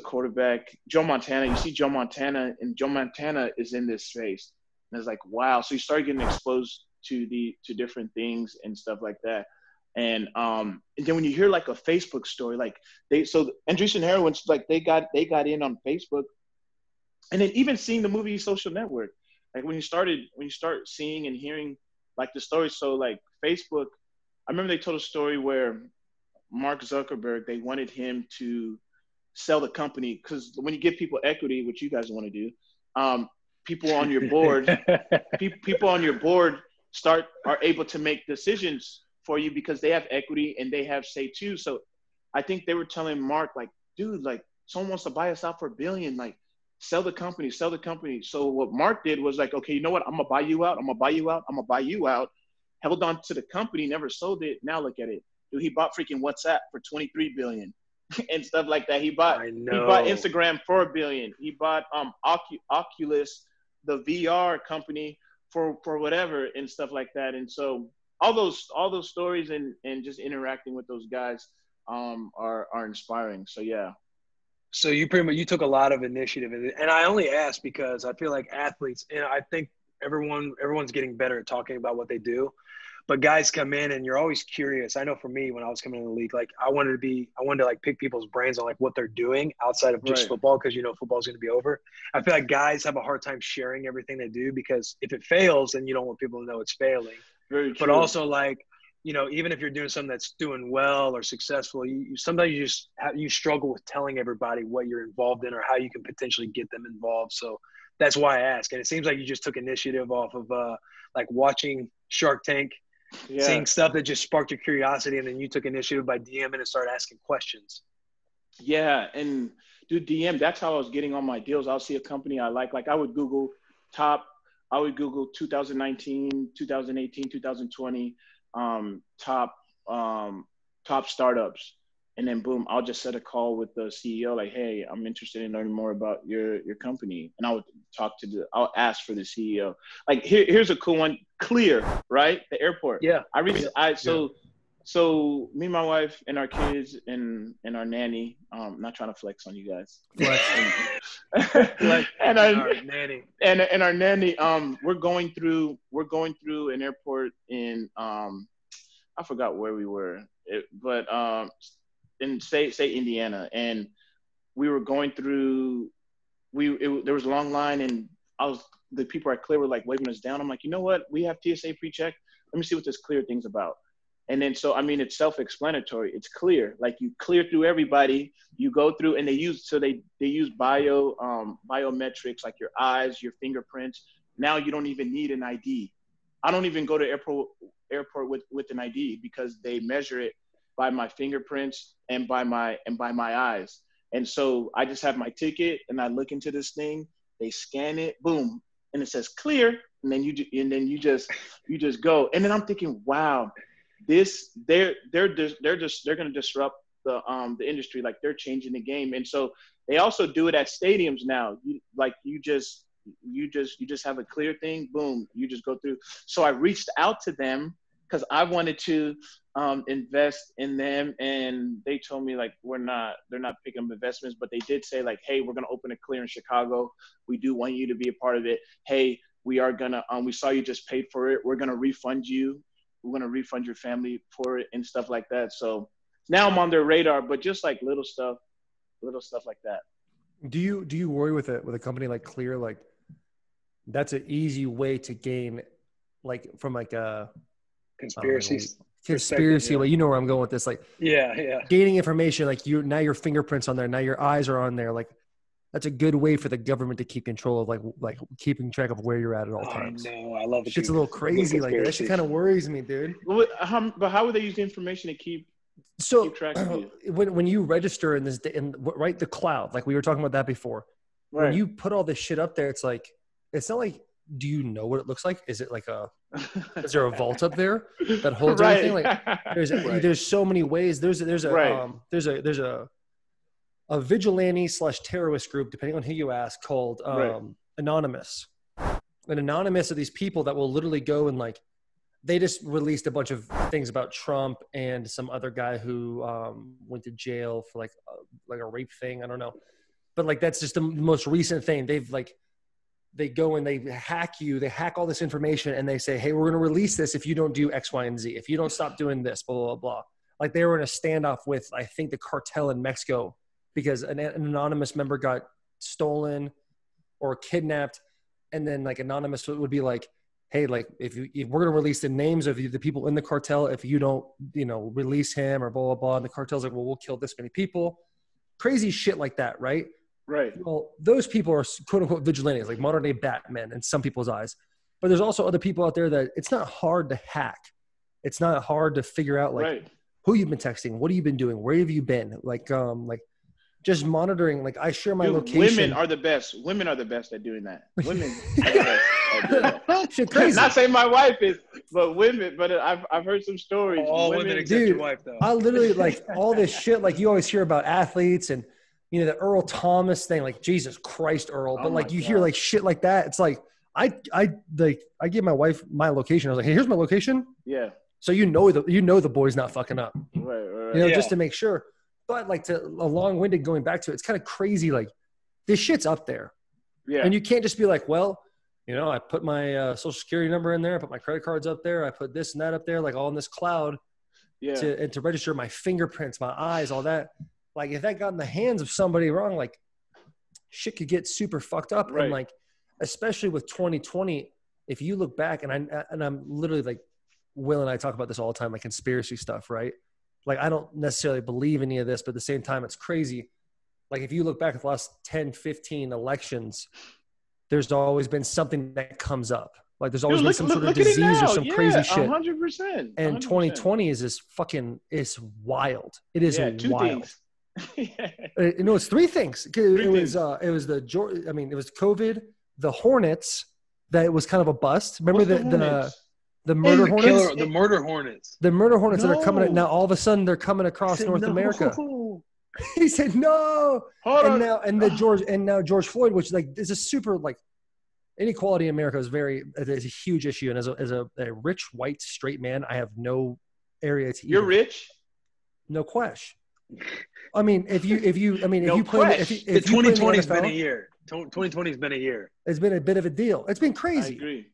quarterback? Joe Montana. You see Joe Montana, and Joe Montana is in this space. And it's like, wow. So you start getting exposed to different things and stuff like that. And then when you hear like a Facebook story, like Andreessen Horowitz, like they got in on Facebook, and then even seeing the movie Social Network, like when you start seeing and hearing like the story. So like Facebook, I remember they told a story where Mark Zuckerberg, they wanted him to sell the company because when you give people equity, which you guys want to do, people on your board are able to make decisions for you because they have equity and they have say too. So I think they were telling Mark, like, dude, like someone wants to buy us out for $1 billion, like sell the company. So what Mark did was like, okay, you know what? I'm gonna buy you out. Held on to the company, never sold it. Now look at it. Dude, he bought freaking WhatsApp for $23 billion and stuff like that. He bought Instagram for $1 billion. He bought Oculus, the VR company, for whatever and stuff like that. And so all those stories and just interacting with those guys are inspiring. So yeah. So you took a lot of initiative, and I only ask because I feel like athletes, and I think everyone's getting better at talking about what they do, but guys come in and you're always curious. I know for me, when I was coming in the league, like I wanted to like pick people's brains on like what they're doing outside of just football, because football's going to be over. I feel like guys have a hard time sharing everything they do because if it fails, then you don't want people to know it's failing. Very true. But also like, even if you're doing something that's doing well or successful, sometimes you struggle with telling everybody what you're involved in or how you can potentially get them involved. So that's why I ask. And it seems like you just took initiative off of like watching Shark Tank, seeing stuff that just sparked your curiosity, and then you took initiative by DMing and started asking questions. Yeah, and dude, DM, that's how I was getting on my deals. I'll see a company I like I would Google 2019, 2018, 2020 top startups. And then boom, I'll just set a call with the CEO, like, hey, I'm interested in learning more about your company. And I'll ask for the CEO. Like here's a cool one, Clear, right? The airport. Yeah. So me, my wife, and our kids and our nanny, I'm not trying to flex on you guys. and our nanny. And our nanny, we're going through an airport in I forgot where we were, but in say Indiana, and we were going through. There was a long line, and the people at Clear were like waving us down. I'm like, you know what? We have TSA pre-check. Let me see what this Clear thing's about. And then so I mean, it's self-explanatory. It's Clear. Like you clear through everybody. You go through, and they use biometrics, like your eyes, your fingerprints. Now you don't even need an ID. I don't even go to airport with an ID because they measure it by my fingerprints and by my eyes. And so I just have my ticket, and I look into this thing. They scan it, boom, and it says Clear. And then you just go. And then I'm thinking, wow, they're going to disrupt the industry. Like they're changing the game. And so they also do it at stadiums now. You just have a Clear thing, boom, you just go through. So I reached out to them because I wanted to invest in them, and they told me like they're not picking up investments, but they did say like, hey, we're gonna open a Clear in Chicago. We do want you to be a part of it. Hey, we are gonna we saw you just paid for it. We're gonna refund you. We're gonna refund your family for it and stuff like that. So now I'm on their radar, but just like little stuff like that. Do you worry with a company like Clear? Like that's an easy way to gain, like from like a conspiracy, yeah. Like you know where I'm going with this. Like yeah, gaining information. Like now your fingerprints on there. Now your eyes are on there. Like that's a good way for the government to keep control of like keeping track of where you're at all times. I know, I love it. Shit's a little crazy. Like that shit kind of worries me, dude. But how would they use the information to keep track of you? When you register in the cloud, like we were talking about that before. Right. When you put all this shit up there, it's not like, do you know what it looks like? Is it like is there a vault up there that holds everything? Like there's so many ways. There's a vigilante / terrorist group, depending on who you ask, called Anonymous. And Anonymous are these people that will literally go and like, they just released a bunch of things about Trump and some other guy who went to jail for like a rape thing. I don't know. But like, that's just the most recent thing. They go and they hack you. They hack all this information and they say, hey, we're going to release this if you don't do X, Y, and Z. If you don't stop doing this, blah, blah, blah. Like they were in a standoff with, I think, the cartel in Mexico because an anonymous member got stolen or kidnapped. And then like Anonymous would be like, hey, like if we're going to release the names of the people in the cartel, if you don't, release him or blah, blah, blah. And the cartel's like, well, we'll kill this many people. Crazy shit like that, right? Right. Well, those people are quote unquote vigilantes, like modern day Batman in some people's eyes. But there's also other people out there that it's not hard to hack. It's not hard to figure out who you've been texting, what have you been doing, where have you been? Like just monitoring. Like I share my location. Women are the best. Women are the best at doing that. Women are the best at doing that. Shit, crazy. Not saying my wife is, but women. But I've heard some stories. All women except your wife, though. I literally like all this shit. Like you always hear about athletes and. The Earl Thomas thing, like Jesus Christ, Earl. But like you hear like shit like that. It's like I give my wife my location. I was like, hey, here's my location. Yeah. So the boy's not fucking up. Right. Just to make sure. But like a long-winded going back to it, it's kind of crazy. Like this shit's up there. Yeah. And you can't just be like, well, I put my social security number in there. I put my credit cards up there. I put this and that up there, like all in this cloud. Yeah. To register my fingerprints, my eyes, all that. Like if that got in the hands of somebody wrong, like shit could get super fucked up. Right. And like, especially with 2020, if you look back and I'm literally like, Will and I talk about this all the time, like conspiracy stuff, right? Like, I don't necessarily believe any of this, but at the same time, it's crazy. Like if you look back at the last 10, 15 elections, there's always been something that comes up. Like there's always been some sort of disease or some crazy shit. 100%. And 2020 is just fucking, it's wild. It is two wild. Things. It's three things. It was COVID, the Hornets, that it was kind of a bust. Remember the murder hornets? The murder hornets. The murder hornets that are coming now. All of a sudden, they're coming across North America. He said no. Now George Floyd, which like is a super like inequality in America is a huge issue. And as a rich white straight man, I have no area to. You're rich. No question. I mean, if you play, if 2020 has been a year. 2020 has been a year. It's been a bit of a deal. It's been crazy. I agree.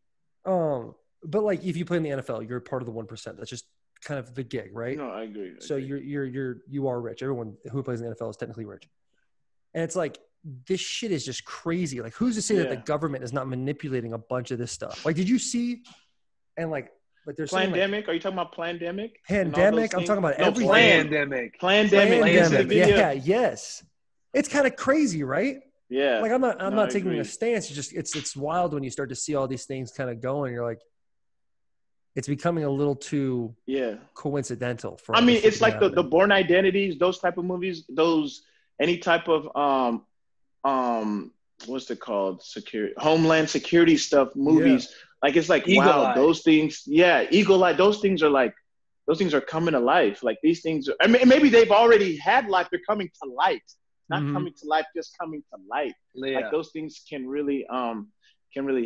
But like if you play in the NFL, you're part of the 1%. That's just kind of the gig, right? No, I agree. So you are rich. Everyone who plays in the NFL is technically rich. And it's like this shit is just crazy. Like who's to say that the government is not manipulating a bunch of this stuff? Like did you see and like there's pandemic? Are you talking about pandemic? Pandemic. I'm talking about everything. Pandemic. Yeah. Yes. It's kind of crazy, right? Yeah. Like I'm not taking a stance. It's just it's wild when you start to see all these things kind of going. You're like, it's becoming a little too coincidental. I mean, it's like the Born Identities, those type of movies, any type of what's it called? Homeland Security stuff, movies. Yeah. Like it's like Eagle Eye. Those things. Yeah, Eagle Eye. Those things are coming to life. Like these things. I mean, maybe they've already had life. They're coming to light. Not coming to life, just coming to light. Yeah. Like those things can really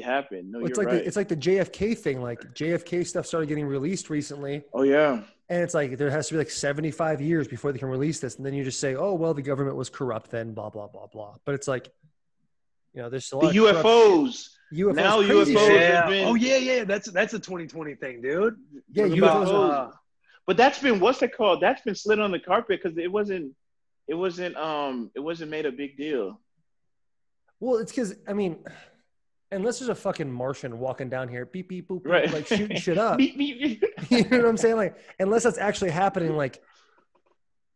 happen. No, it's you're like right. It's like the JFK thing. Like JFK stuff started getting released recently. Oh yeah. And it's like there has to be like 75 years before they can release this, and then you just say, "Oh well, the government was corrupt then." Blah blah blah blah. But it's like, there's a lot of UFOs. Now UFOs have been. Oh yeah. That's a 2020 thing, dude. Yeah, UFOs. But that's been what's it called? That's been slid on the carpet because it wasn't made a big deal. Well, it's because unless there's a fucking Martian walking down here, beep beep boop, right. like shooting shit up. Beep, beep. You know what I'm saying? Like, unless that's actually happening, like,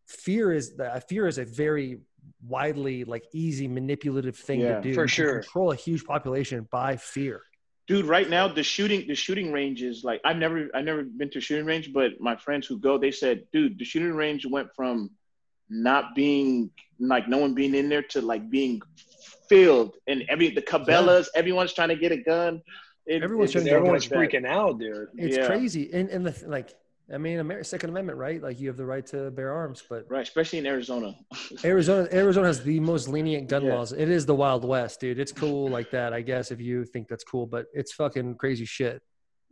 fear is a very widely like easy manipulative thing to do. For sure, control a huge population by fear. Dude, right now the shooting ranges, like I've never been to a shooting range, but my friends who go, they said, dude, the shooting range went from not being like no one being in there to like being filled, and the Cabela's, everyone's trying to get a gun. Everyone's freaking out, dude. It's crazy. And Second Amendment, right? Like you have the right to bear arms, but right, especially in Arizona. Arizona has the most lenient gun laws. It is the Wild West, dude. It's cool like that, I guess, if you think that's cool, but it's fucking crazy shit.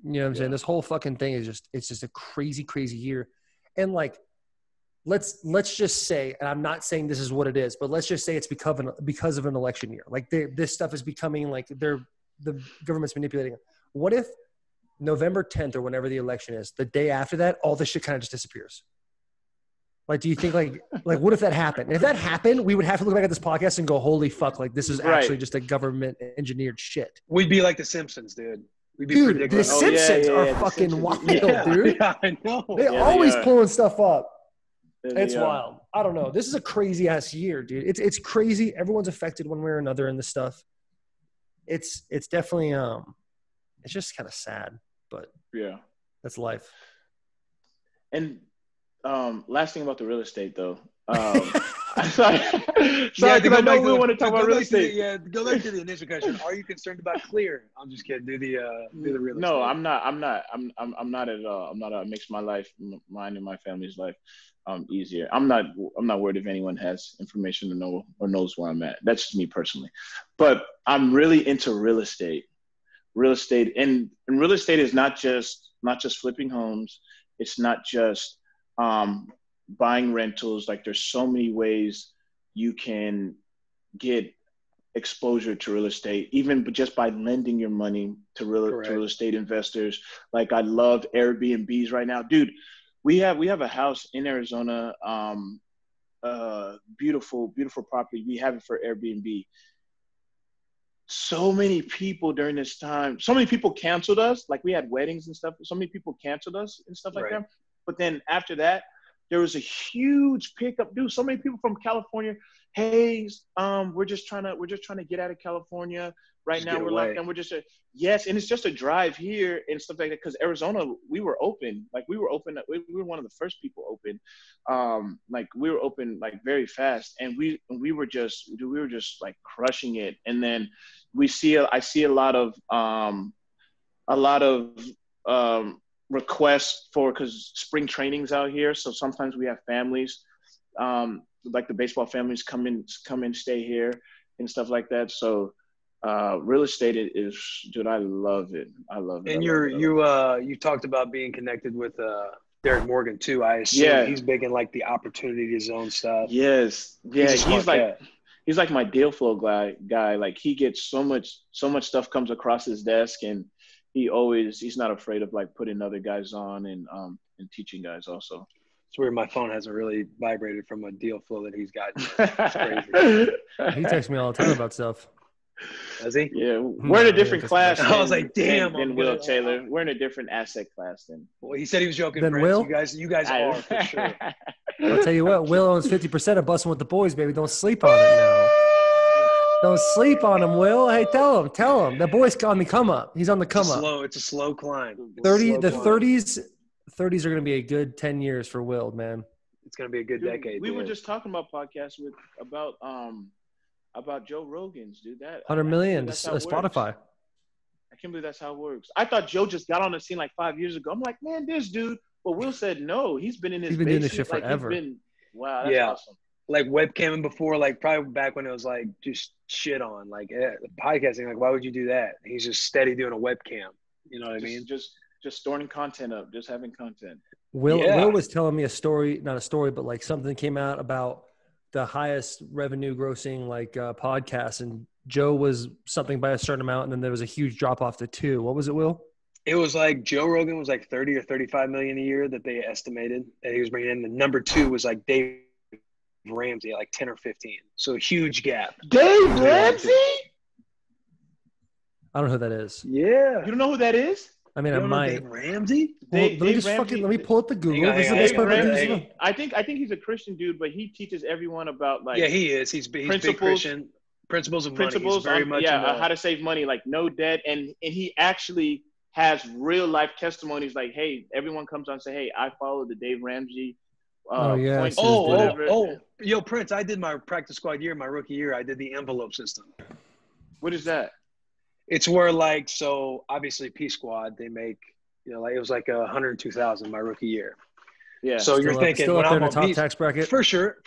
You know what I'm saying? This whole fucking thing is just a crazy, crazy year. And like, let's just say, and I'm not saying this is what it is, but let's just say it's because of an election year. Like this stuff is becoming like the government's manipulating it. What if November 10th or whenever the election is, the day after that, all this shit kind of just disappears? Like, do you think like what if that happened? And if that happened, we would have to look back at this podcast and go, holy fuck, like this is actually just a government engineered shit. We'd be like the Simpsons, dude. Dude, the Simpsons are fucking wild, dude. Yeah, I know. They're always pulling stuff up. It's wild. I don't know. This is a crazy ass year, dude. It's crazy. Everyone's affected one way or another in this stuff. It's definitely it's just kind of sad, but that's life. And last thing about the real estate though. Sorry, because I know we want to talk about real estate. Go back to the initial question. Are you concerned about clear? I'm just kidding. Do the real estate. No, I'm not at all. I'm not. It makes my life, mine and my family's life, easier. I'm not worried if anyone has information to know or knows where I'm at. That's just me personally. But I'm really into real estate. And real estate is not just flipping homes. It's not just buying rentals. Like there's so many ways you can get exposure to real estate, even just by lending your money to real estate investors. Like I love Airbnbs right now, dude. We have a house in Arizona, beautiful property. We have it for Airbnb. So many people during this time, so many people canceled us. Like we had weddings and stuff. So many people canceled us and stuff like that. But then after that, there was a huge pickup, dude. So many people from California. Hey, we're just trying to get out of California. Right now we're locked down. We're just yes, and it's just a drive here and stuff like that. Because Arizona, we were open. Like we were one of the first people open. Like we were open like very fast, and we were just like crushing it. And then I see a lot of requests for, because spring training's out here, so sometimes we have families, like the baseball families come in, stay here and stuff like that. So real estate is, dude, I love it. And you talked about being connected with Derek Morgan too. I assume he's big in like the opportunity zone stuff. Yes, yeah, he's like my deal flow guy. Like he gets so much stuff comes across his desk, and he's not afraid of like putting other guys on and teaching guys also. It's weird. My phone hasn't really vibrated from a deal flow that he's got. It's crazy. He texts me all the time about stuff. Does he? Yeah, we're in a different class. I was like, damn. Than Will Taylor. We're in a different asset class than. Well, he said he was joking. Then Will? You guys are for sure. I'll tell you what. Will owns 50% of Bussin' with the Boys, baby. Don't sleep on it now. Don't sleep on him, Will. Hey, tell him. The boy's on the come up. He's on the come up. It's a slow climb. 30s are going to be a good 10 years for Will, man. It's going to be a good decade. We were just talking about podcasts about Joe Rogan's, dude. That 100 million to Spotify. I can't believe that's how it works. I thought Joe just got on the scene like 5 years ago. I'm like, man, this dude. But Will said no. He's been in his. He's been doing this shit forever. Wow, that's awesome. Like webcamming before, like probably back when it was like just shit on, like podcasting. Like, why would you do that? He's just steady doing a webcam. You know what I mean? Just storing content up, just having content. Will was telling me a story, not a story, but like something came out about the highest revenue grossing like podcast, and Joe was something by a certain amount, and then there was a huge drop off to 2. What was it, Will? It was like Joe Rogan was like 30 or 35 million a year that they estimated that he was bringing in. The number 2 was like Dave Ramsey at like 10 or 15. So a huge gap. Dave Ramsey? I don't know who that is. Yeah. You don't know who that is? I mean, I might. Dave Ramsey? Well, let me pull up the Google. I think he's a Christian dude, but he teaches everyone about like. Yeah, he is. He's big Christian. Principles of money. He's very much how to save money, like no debt, and he actually has real life testimonies. Like, hey, everyone comes on and say, hey, I follow the Dave Ramsey. Yo, Prince, I did my practice squad year, my rookie year. I did the envelope system. What is that? It's where like, so obviously P squad, they make, like it was like 102,000 my rookie year. Yeah. So you're thinking still when up there I'm in the top tax bracket? For sure.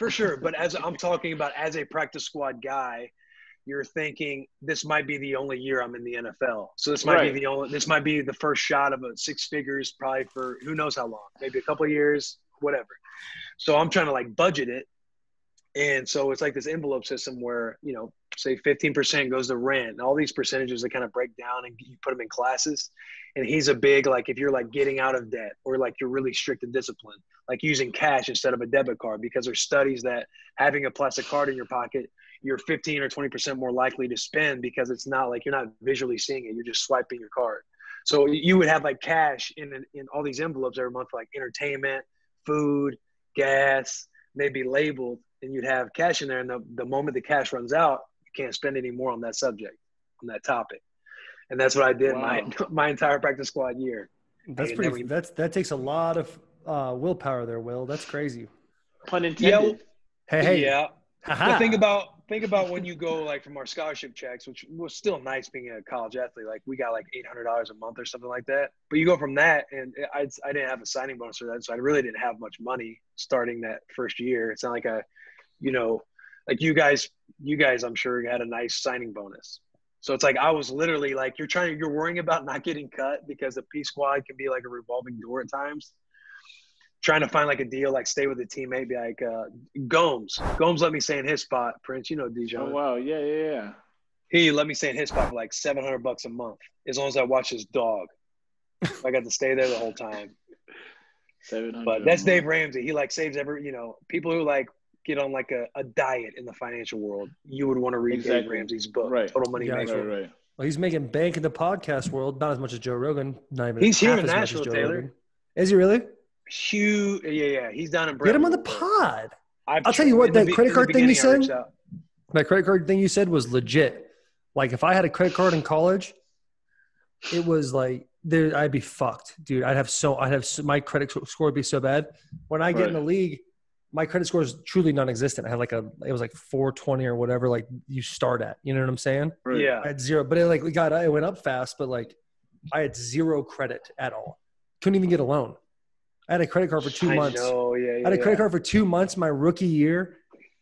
But as I'm talking about as a practice squad guy, you're thinking this might be the only year I'm in the NFL. So this might be the first shot of a 6 figures, probably for who knows how long, maybe a couple of years, whatever. So I'm trying to like budget it. And so it's like this envelope system where, say 15% goes to rent and all these percentages that kind of break down and you put them in classes. And he's a big, like, if you're like getting out of debt or like you're really strict and disciplined, like using cash instead of a debit card, because there's studies that having a plastic card in your pocket, you're 15 or 20% more likely to spend because it's not like you're not visually seeing it. You're just swiping your card. So you would have like cash in all these envelopes every month for like entertainment, food, gas, they'd be labeled and you'd have cash in there. And the moment the cash runs out, you can't spend any more on that subject, on that topic. And that's what I did my entire practice squad year. That takes a lot of willpower there, Will. That's crazy. Pun intended. Hey. Yeah. But think about when you go like from our scholarship checks, which was still nice being a college athlete. Like we got like $800 a month or something like that. But you go from that, and I didn't have a signing bonus for that, so I really didn't have much money starting that first year. It's not like like you guys, I'm sure had a nice signing bonus. So it's like I was literally like you're worrying about not getting cut because the P squad can be like a revolving door at times. Trying to find like a deal, like stay with a teammate, be like Gomes let me stay in his spot. Prince, Dijon. Oh wow, yeah. He let me stay in his spot for like $700 a month, as long as I watch his dog. I got to stay there the whole time. $700. But that's Dave Ramsey. He like saves people who like get on like a diet in the financial world. You would want to read Dave Ramsey's book, Total Money Maker. Right. Well, he's making bank in the podcast world, not as much as Joe Rogan. Not even. He's here in Nashville, Taylor. Rogan. Is he really? Huge, yeah. He's down in Brentwood. Get him on the pod. I'll tell you what, that credit card thing you said. That credit card thing you said was legit. Like if I had a credit card in college, it was like I'd be fucked, dude. My credit score would be so bad. When I get in the league, my credit score is truly non-existent. I had it was like 420 or whatever. Like you start at, you know what I'm saying? Right. Yeah. I had zero, but it went up fast. But like I had zero credit at all. Couldn't even get a loan. I had a credit card for 2 months. I had a credit card for 2 months my rookie year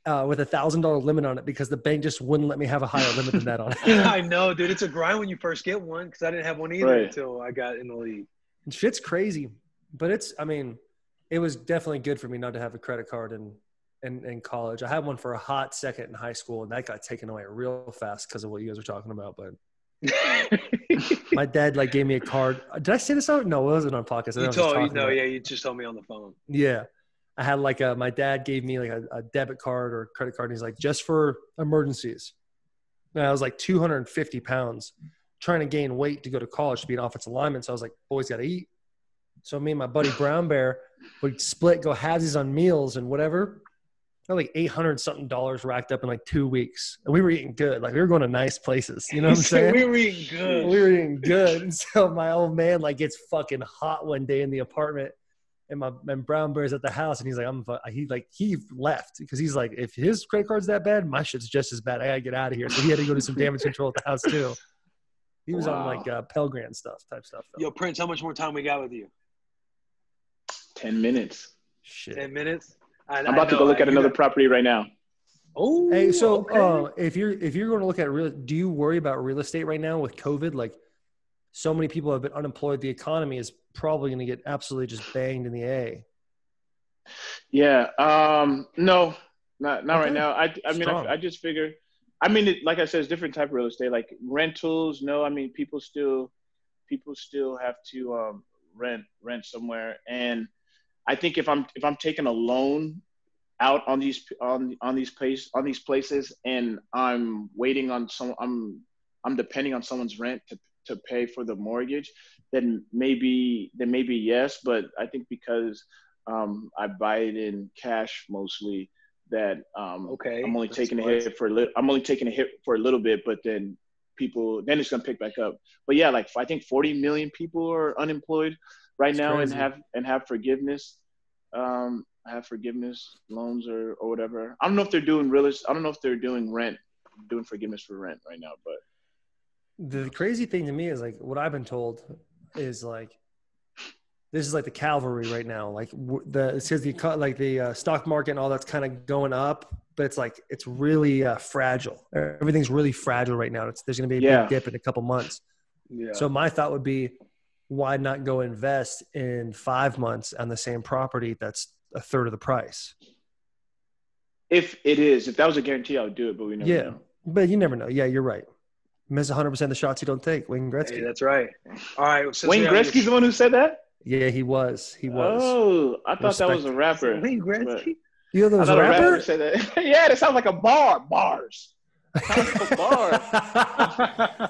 with $1,000 limit on it because the bank just wouldn't let me have a higher limit than that on it. I know, dude. It's a grind when you first get one because I didn't have one either until I got in the league. Shit's crazy. But it was definitely good for me not to have a credit card in college. I had one for a hot second in high school, and that got taken away real fast because of what you guys were talking about. But my dad gave me a card. Did I say this out? No, it wasn't on podcast. You just told me on the phone. Yeah, I had my dad gave me a debit card or a credit card, and he's like, just for emergencies. And I was 250 pounds, trying to gain weight to go to college to be an offensive lineman. So I was like, boys got to eat. So me and my buddy Brown Bear would go halvesies on meals and whatever. I had $800 something racked up in 2 weeks. And we were eating good. We were going to nice places. You know what I'm saying? We were eating good. We were eating good. And so my old man gets fucking hot one day in the apartment. And Brown Bear's at the house. And he's like, he left because he's like, if his credit card's that bad, my shit's just as bad. I got to get out of here. So he had to go do some damage control at the house too. He was on Pell Grant type stuff. Though. Yo, Prince, how much more time we got with you? 10 minutes. Shit. 10 minutes? I'm about to go look at another property right now. Oh, hey, so okay. If you're going to look at do you worry about real estate right now with COVID? So many people have been unemployed. The economy is probably going to get absolutely just banged in the A. Yeah. No, not right now. I just figure. Like I said, it's different type of real estate. Like rentals. No, people still have to rent somewhere. And I think if I'm taking a loan out on these places, and I'm waiting on I'm depending on someone's rent to pay for the mortgage, then maybe yes. But I think because I buy it in cash mostly, that I'm only taking a hit for a little bit, but then it's gonna pick back up. But yeah, I think 40 million people are unemployed right now. Crazy. and have forgiveness. Have forgiveness loans or whatever. I don't know if they're doing I don't know if they're doing forgiveness for rent right now. But the crazy thing to me is what I've been told is this is the cavalry right now. It says the stock market and all that's kind of going up, but it's really fragile. Everything's really fragile right now. There's going to be a big dip in a couple months. Yeah. So my thought would be, why not go invest in 5 months on the same property that's a third of the price? If that was a guarantee, I would do it, but we never know. But you never know. Yeah, you're right. Miss 100% of the shots you don't take. Wayne Gretzky. Hey, that's right. All right. Wayne Gretzky's the one who said that? Yeah, he was. Oh, I thought that was a rapper. Wayne Gretzky? You know that was a rapper? Said that. Yeah, that sounds like a bar. Bars. Sounds like a bar.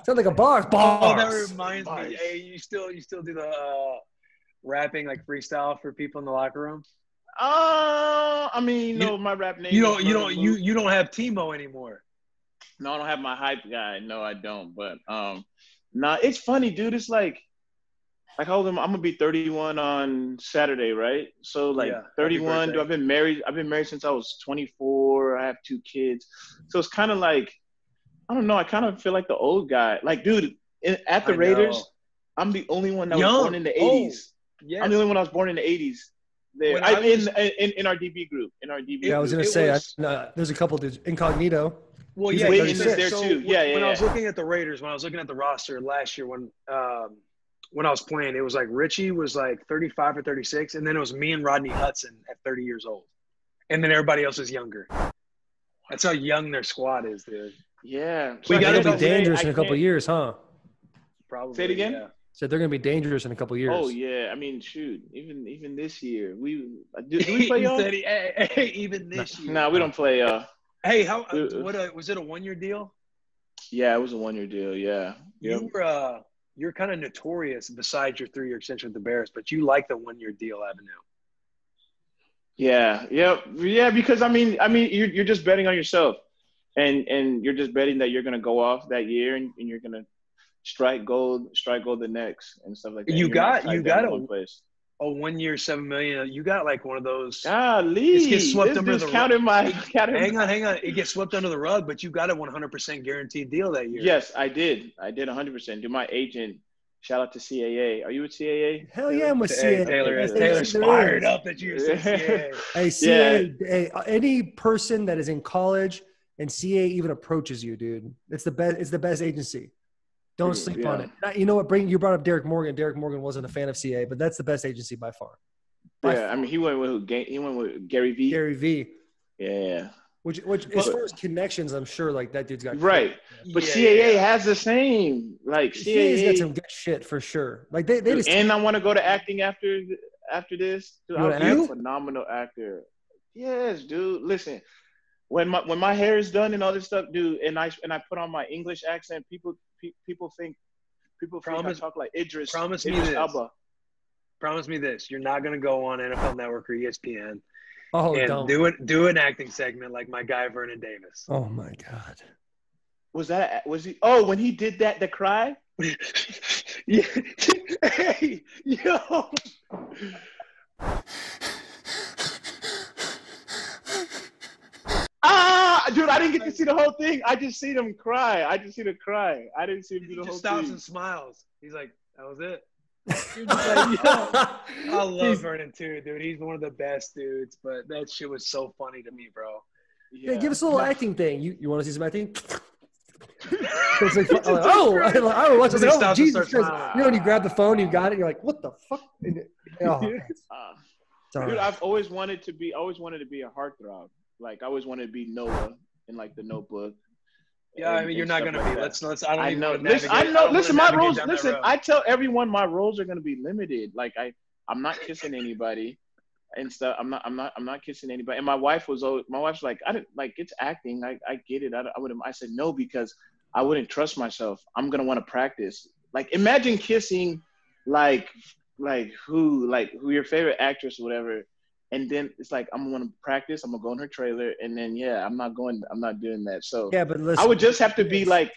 Sounds like a bar. Bars. Oh, that reminds me. Hey, you still do the rapping freestyle for people in the locker room? No, my rap name. You don't have Timo anymore. No, I don't have my hype guy. No, I don't. But it's funny, dude. It's I told him I'm gonna be 31 on Saturday, right? So 31. I've been married since I was 24. I have 2 kids. So it's kind of I don't know. I kind of feel like the old guy. Dude, at the Raiders, I'm the only one that was born in the 80s. Yes. I'm the only one that was born in the 80s. There, in our DB group. Yeah, I was gonna say there's a couple dudes. Incognito. Well, he's there too. When I was looking at the Raiders, when I was looking at the roster last year, when I was playing, it was Richie was 35 or 36, and then it was me and Rodney Hudson at 30 years old, and then everybody else is younger. That's how young their squad is, dude. Yeah, we got to be dangerous in a couple of years, huh? Probably. Say it again. Yeah. So they're going to be dangerous in a couple of years. Oh yeah, shoot, even this year do we play y'all? Even this year. No, we don't play. Hey, was it a 1-year deal? Yeah, it was a 1-year deal. Yeah. You're kind of notorious besides your 3-year extension with the Bears, but you like the 1-year deal avenue. Yeah, because you're just betting on yourself. and you're just betting that you're gonna go off that year and you're gonna strike gold the next and stuff like that. You got one place. A 1 year, $7 million. You got like one of those. Golly, it gets swept under the rug. Hang on. It gets swept under the rug, but you got a 100% guaranteed deal that year. Yes, I did 100%. Do my agent. Shout out to CAA. Are you with CAA? Hell yeah, I'm with CAA. Taylor's fired up that you're CAA. Hey, CAA. Yeah. Hey, any person that is in college and CAA even approaches you, dude, it's the best. It's the best agency. Don't sleep on it. You know what? You brought up Derek Morgan. Derek Morgan wasn't a fan of CAA, but that's the best agency by far. I mean, he went with Gary V. Gary V. Yeah. Which as far as connections, I'm sure like that dude's got right. But CAA has the same. Like CAA's got some good shit for sure. Like they just. And I want to go to acting after this. Dude, I'll be a phenomenal actor. Yes, dude. Listen, when my hair is done and all this stuff, dude, and I put on my English accent, people think I talk like Idris. Promise Idris me this. Elba. Promise me this. You're not gonna go on NFL Network or ESPN. And do an acting segment like my guy Vernon Davis. Oh my God. Was he? Oh, when he did that, the cry. Yeah. Hey, yo. Dude, I didn't get to see the whole thing. I just seen him cry. I didn't see him do the whole thing. He stops and smiles. He's like, that was it. Like, I love Vernon too, dude. He's one of the best dudes, but that shit was so funny to me, bro. Yeah, give us a little acting thing. You want to see some acting? It's like, I would watch it. Like, Jesus Christ. You know, when you grab the phone, you got it. You're like, what the fuck? Dude, I've always wanted to be a heartthrob. Like I always wanted to be Noah in like The Notebook. Yeah, I mean, you're not gonna be. Like let's. I don't know. I know. Listen, my roles. Listen, I tell everyone my roles are gonna be limited. Like I'm not kissing anybody and stuff. I'm not kissing anybody. And my wife's like, I didn't like it's acting. I get it. I said no because I wouldn't trust myself. I'm gonna want to practice. Like imagine kissing, like who your favorite actress or whatever. And then it's like, I'm going to practice. I'm going to go in her trailer. And then, I'm not doing that. So yeah, but listen, I would just have to be like,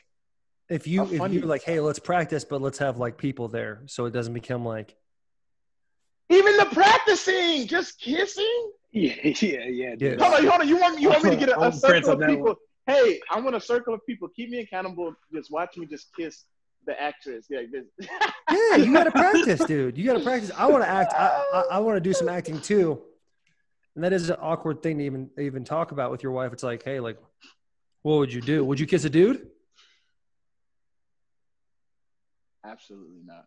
if you're like, hey, let's practice, but let's have like people there. So it doesn't become like. Even the practicing, just kissing. Yeah. Dude. Hold on. You want me to get a circle of people? Hey, I want a circle of people. Keep me accountable. Just watch me just kiss the actress. Yeah, yeah, you got to practice, dude. You got to practice. I want to act. I want to do some acting too. And that is an awkward thing to even talk about with your wife. It's like, hey, like, what would you do? Would you kiss a dude? Absolutely not.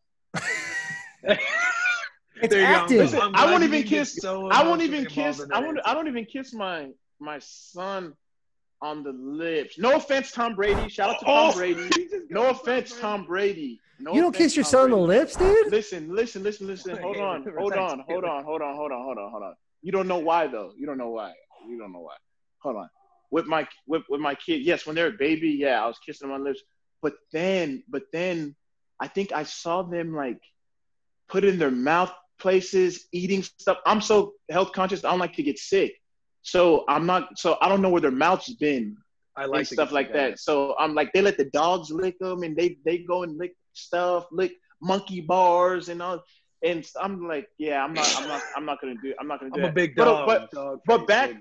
It's acting. Listen, I won't even kiss. I don't even kiss my son on the lips. No offense, Tom Brady. Shout out to Tom Brady. No offense, Tom Brady. You don't kiss your son on the lips, dude? Listen. Hold on. You don't know why though. You don't know why. Hold on. With my kid, yes, when they're a baby, I was kissing them on the lips. But then I think I saw them like put it in their mouth places, eating stuff. I'm so health conscious, I don't like to get sick. So I don't know where their mouth's been. I like stuff like that. So I'm like, they let the dogs lick them and they go and lick stuff, lick monkey bars and all. And I'm like, I'm not gonna do. I'm a big dog. But back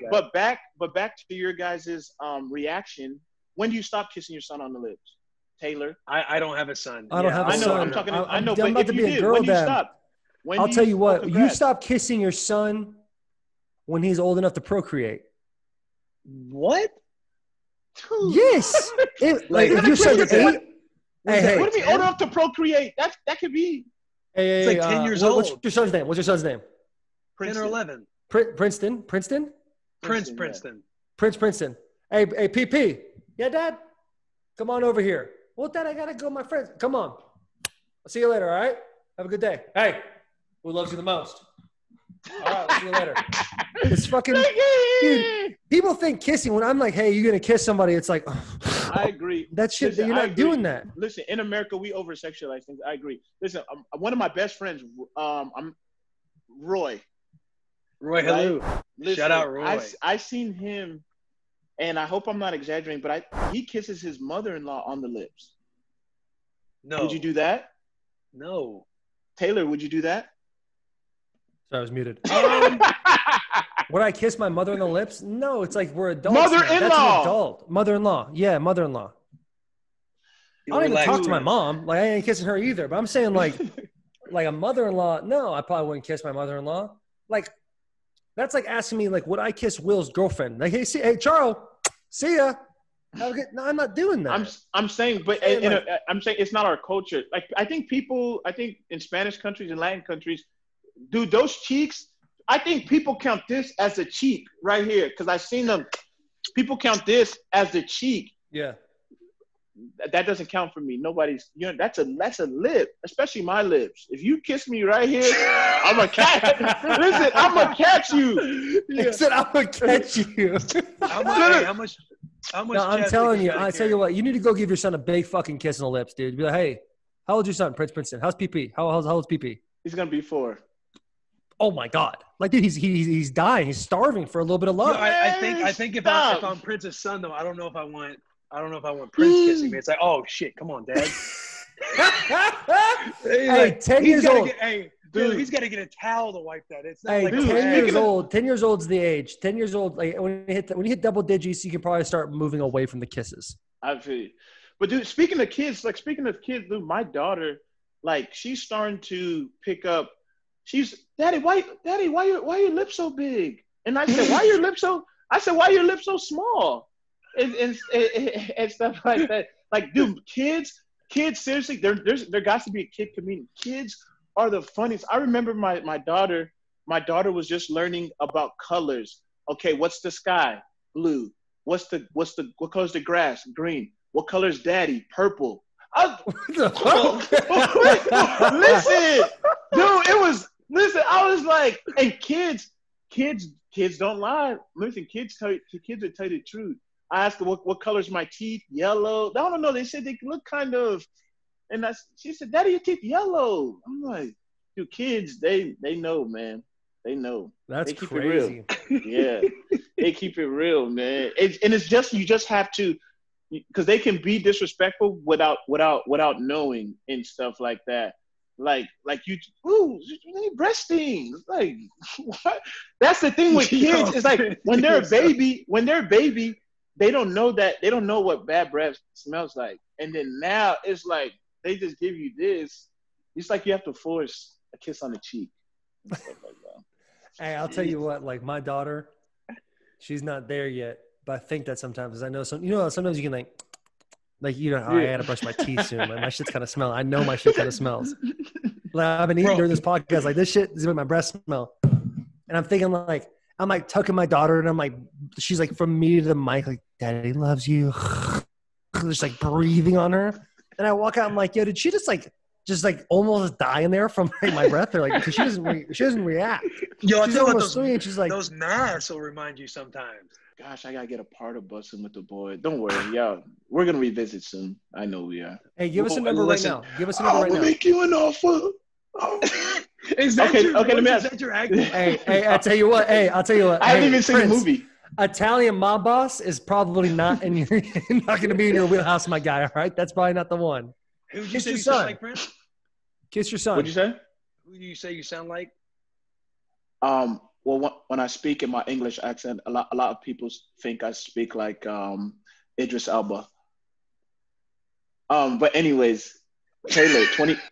to your guys' reaction. When do you stop kissing your son on the lips, Taylor? I don't have a son. I don't have a son. I'm talking. I know. I'm but about to if be you a did, girl when do you dad. stop? I'll tell you what. You stop kissing your son when he's old enough to procreate. What? Yes. If your son's 8. Hey. What do you mean old enough to procreate? That could be. Hey, it's like 10 years old. What's your son's name? 10 or 11. Princeton? Princeton. Princeton. Hey, PP. Yeah, Dad? Come on over here. Well, Dad, I got to go with my friends. Come on. I'll see you later, all right? Have a good day. Hey, who loves you the most? All right, I'll see you later. It's fucking – dude, people think kissing – when I'm like, hey, you're going to kiss somebody, it's like – I agree. That shit, you're not doing that. Listen, in America, we over-sexualize things. I agree. Listen, one of my best friends, I'm Roy. Roy, hello. Listen, shout out Roy. I seen him and I hope I'm not exaggerating, but he kisses his mother-in-law on the lips. No. Would you do that? No. Taylor, would you do that? Sorry, I was muted. Would I kiss my mother on the lips? No, it's like we're adults. Mother-in-law. That's an adult. Mother-in-law. Yeah, mother-in-law. I don't even talk to my mom. Like, I ain't kissing her either. But I'm saying, like a mother-in-law. No, I probably wouldn't kiss my mother-in-law. Like, that's like asking me, like, would I kiss Will's girlfriend? Like, hey, Charles, see ya. No, I'm not doing that. I'm saying, but I'm saying it's not our culture. Like, I think in Spanish countries and Latin countries, dude, those cheeks. I think people count this as a cheek right here because I've seen them. People count this as the cheek. Yeah. That doesn't count for me. Nobody's, that's a lip, especially my lips. If you kiss me right here, I'm gonna catch. Listen, I'm gonna catch you. He said, I'm gonna catch you. How much? No, I'm telling you. I tell you what, you need to go give your son a big fucking kiss on the lips, dude. Be like, hey, how old's your son, Princeton? How's PP? How old's PP? He's gonna be 4. Oh my God! Like, dude, he's dying. He's starving for a little bit of love. No, I think if I'm Prince's son though, I don't know if I want Prince kissing me. It's like, oh shit, come on, Dad. Hey, 10 years old. Dude, he's got to get a towel to wipe that. It's not 10 years old. 10 years old's the age. 10 years old. Like when you hit double digits, you can probably start moving away from the kisses. I feel you. But dude, speaking of kids, dude, my daughter, like, she's starting to pick up. Daddy, why your lips so big? And I said, why your lips so small? And stuff like that. Like, dude, kids, seriously, there got to be a kid comedian. Kids are the funniest. I remember my daughter was just learning about colors. Okay, what's the sky? Blue. What color's the grass? Green. What color's daddy? Purple. Listen, dude, I was like, and kids don't lie. Listen, kids will tell you the truth. I asked her, what color's my teeth? Yellow. I don't know. They said they look kind of, and she said, Daddy, your teeth yellow. I'm like, dude, kids, they know, man. They know. That's they keep crazy. It real. Yeah, they keep it real, man. And it's just, you just have to, because they can be disrespectful without knowing and stuff like that. Like you need breast stings. Like, what? That's the thing with kids. It's like when they're a baby, they don't know that. They don't know what bad breath smells like. And then now it's like they just give you this. It's like you have to force a kiss on the cheek. Like that. Hey, I'll tell you what. Like, my daughter, she's not there yet, but I think that sometimes I know sometimes you can like, I gotta brush my teeth soon. Like, my shit's kind of smell. I know my shit kind of smells. Like, I've been eating during this podcast. Like, this shit is what my breath smell. And I'm thinking, like, I'm like tucking my daughter, and I'm like, she's like from me to the mic, like, Daddy loves you. Just like breathing on her. And I walk out, I'm like, yo, did she just almost die in there from my breath? Or like, because she doesn't react. Yo, she's almost sweet. She's like, those masks will remind you sometimes. Gosh, I gotta get a part of Bussin with the boy. Don't worry, y'all. We're gonna revisit soon. I know we are. Hey, give us a number right now. Give us a number right now. I'll make you an offer. Is that okay, let me ask. Is that your acting? Hey, I'll tell you what. I haven't even seen the movie. Italian mob boss is probably not in your not going to be in your wheelhouse, my guy. All right, that's probably not the one. Who did you say you sound like, Prince? Kiss your son. What'd you say? Who do you say you sound like? Well, when I speak in my English accent, a lot of people think I speak like Idris Elba. But anyways, Taylor,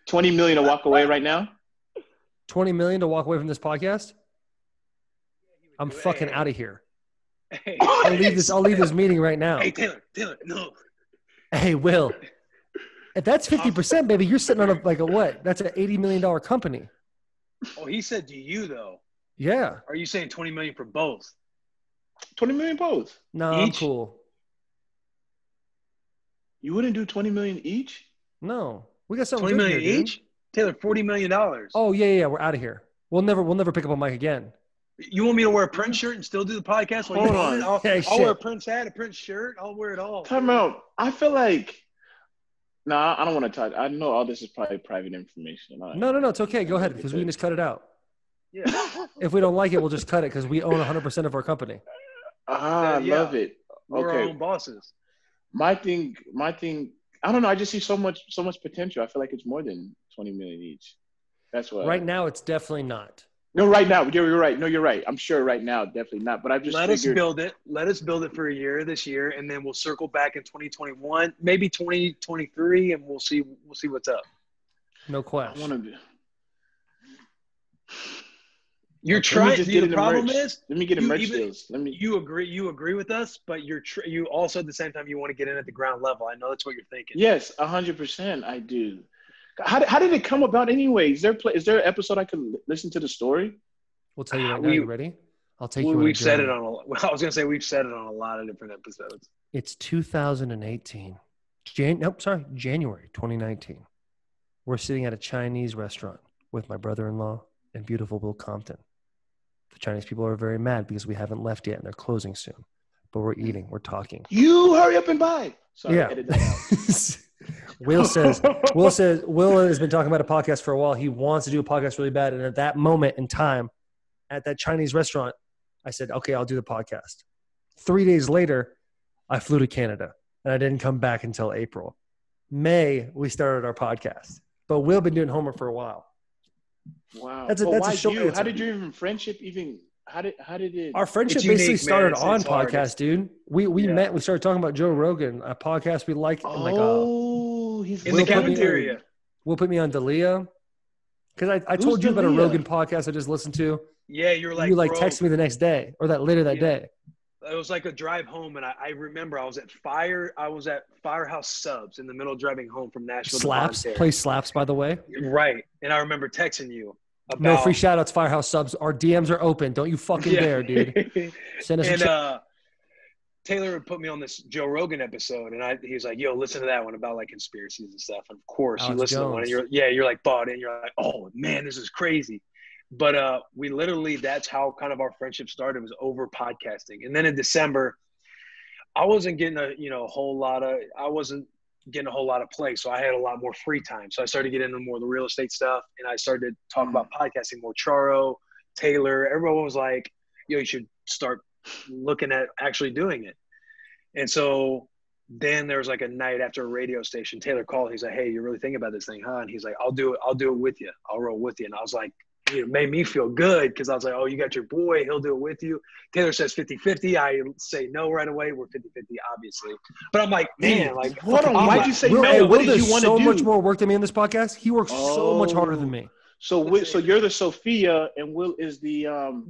20 million to walk away right now. 20 million to walk away from this podcast? I'm fucking out of here. Hey. I'll leave this meeting right now. Hey, Taylor, no. Hey, Will. If that's 50%, baby, you're sitting on what? That's an $80 million company. Oh, he said to you, though. Yeah. Are you saying 20 million for both? 20 million both. No, I'm cool. You wouldn't do 20 million each? No. We got something 20 million here, each? Taylor, $40 million. Oh, yeah. We're out of here. We'll never pick up a mic again. You want me to wear a Prince shirt and still do the podcast? Hold on. I'll wear a Prince hat, a Prince shirt. I'll wear it all. Time out. I feel like – I don't want to touch. I know all this is probably private information. No. It's okay. Go ahead, because we can just cut it out. Yeah. If we don't like it, we'll just cut it because we own 100% of our company. I love it. We're our own bosses. My thing. I don't know. I just see so much potential. I feel like it's more than 20 million each. That's why. Right now, it's definitely not. No, right now, you're right. No, you're right. I'm sure right now, definitely not. But I've just Let us build it. Let us build it for a year this year, and then we'll circle back in 2021, maybe 2023, and we'll see what's up. No question. I want to. You're trying. The problem is, let me get a merch deals. You agree with us, but you also at the same time you want to get in at the ground level. I know that's what you're thinking. Yes, 100%. I do. How did it come about anyway? Is there an episode I could listen to the story? We'll tell you right now. You ready? I'll take you. We've said it on. I was gonna say we've said it on a lot of different episodes. It's 2018. January 2019. We're sitting at a Chinese restaurant with my brother-in-law and beautiful Will Compton. The Chinese people are very mad because we haven't left yet and they're closing soon. But we're eating. We're talking. You hurry up and buy. Sorry, yeah. Edit that out. Will has been talking about a podcast for a while. He wants to do a podcast really bad. And at that moment in time, at that Chinese restaurant, I said, okay, I'll do the podcast. 3 days later, I flew to Canada and I didn't come back until April. May, we started our podcast. But Will been doing homework for a while. Wow. That's a short answer. How did your friendship even how did it Our friendship basically started on podcast, dude. We met, we started talking about Joe Rogan, a podcast we like. And he's in the cafeteria. Will put me on Dalia. Because I told you about a Rogan podcast I just listened to. Yeah, you texted me the next day or later that day. It was like a drive home, and I remember I was at Firehouse Subs in the middle of driving home from Nashville. Place Slaps, by the way. Right, and I remember texting you about no free shout outs. Firehouse Subs. Our DMs are open. Don't you fucking dare, dude. Send us a Taylor would put me on this Joe Rogan episode, and he was like, "Yo, listen to that one about like conspiracies and stuff." And of course, you listen to one, and you're like bought in. You're like, "Oh man, this is crazy." But we literally, that's how kind of our friendship started, was over podcasting. And then in December, I wasn't getting a whole lot of play. So I had a lot more free time. So I started getting into more of the real estate stuff, and I started talking about podcasting more. Charo, Taylor, everyone was like, yo, you should start looking at actually doing it. And so then there was like a night after a radio station, Taylor called. He's like, hey, you're really thinking about this thing, huh? And he's like, I'll do it with you. I'll roll with you. And I was like, it made me feel good because I was like, oh, you got your boy. He'll do it with you. Taylor says 50-50. I say no right away. We're 50-50, obviously. But I'm like, man, like, hold on. Why'd you say no? What did you want to do? So much more work than me in this podcast. He works so much harder than me. So you're the Sophia and Will is the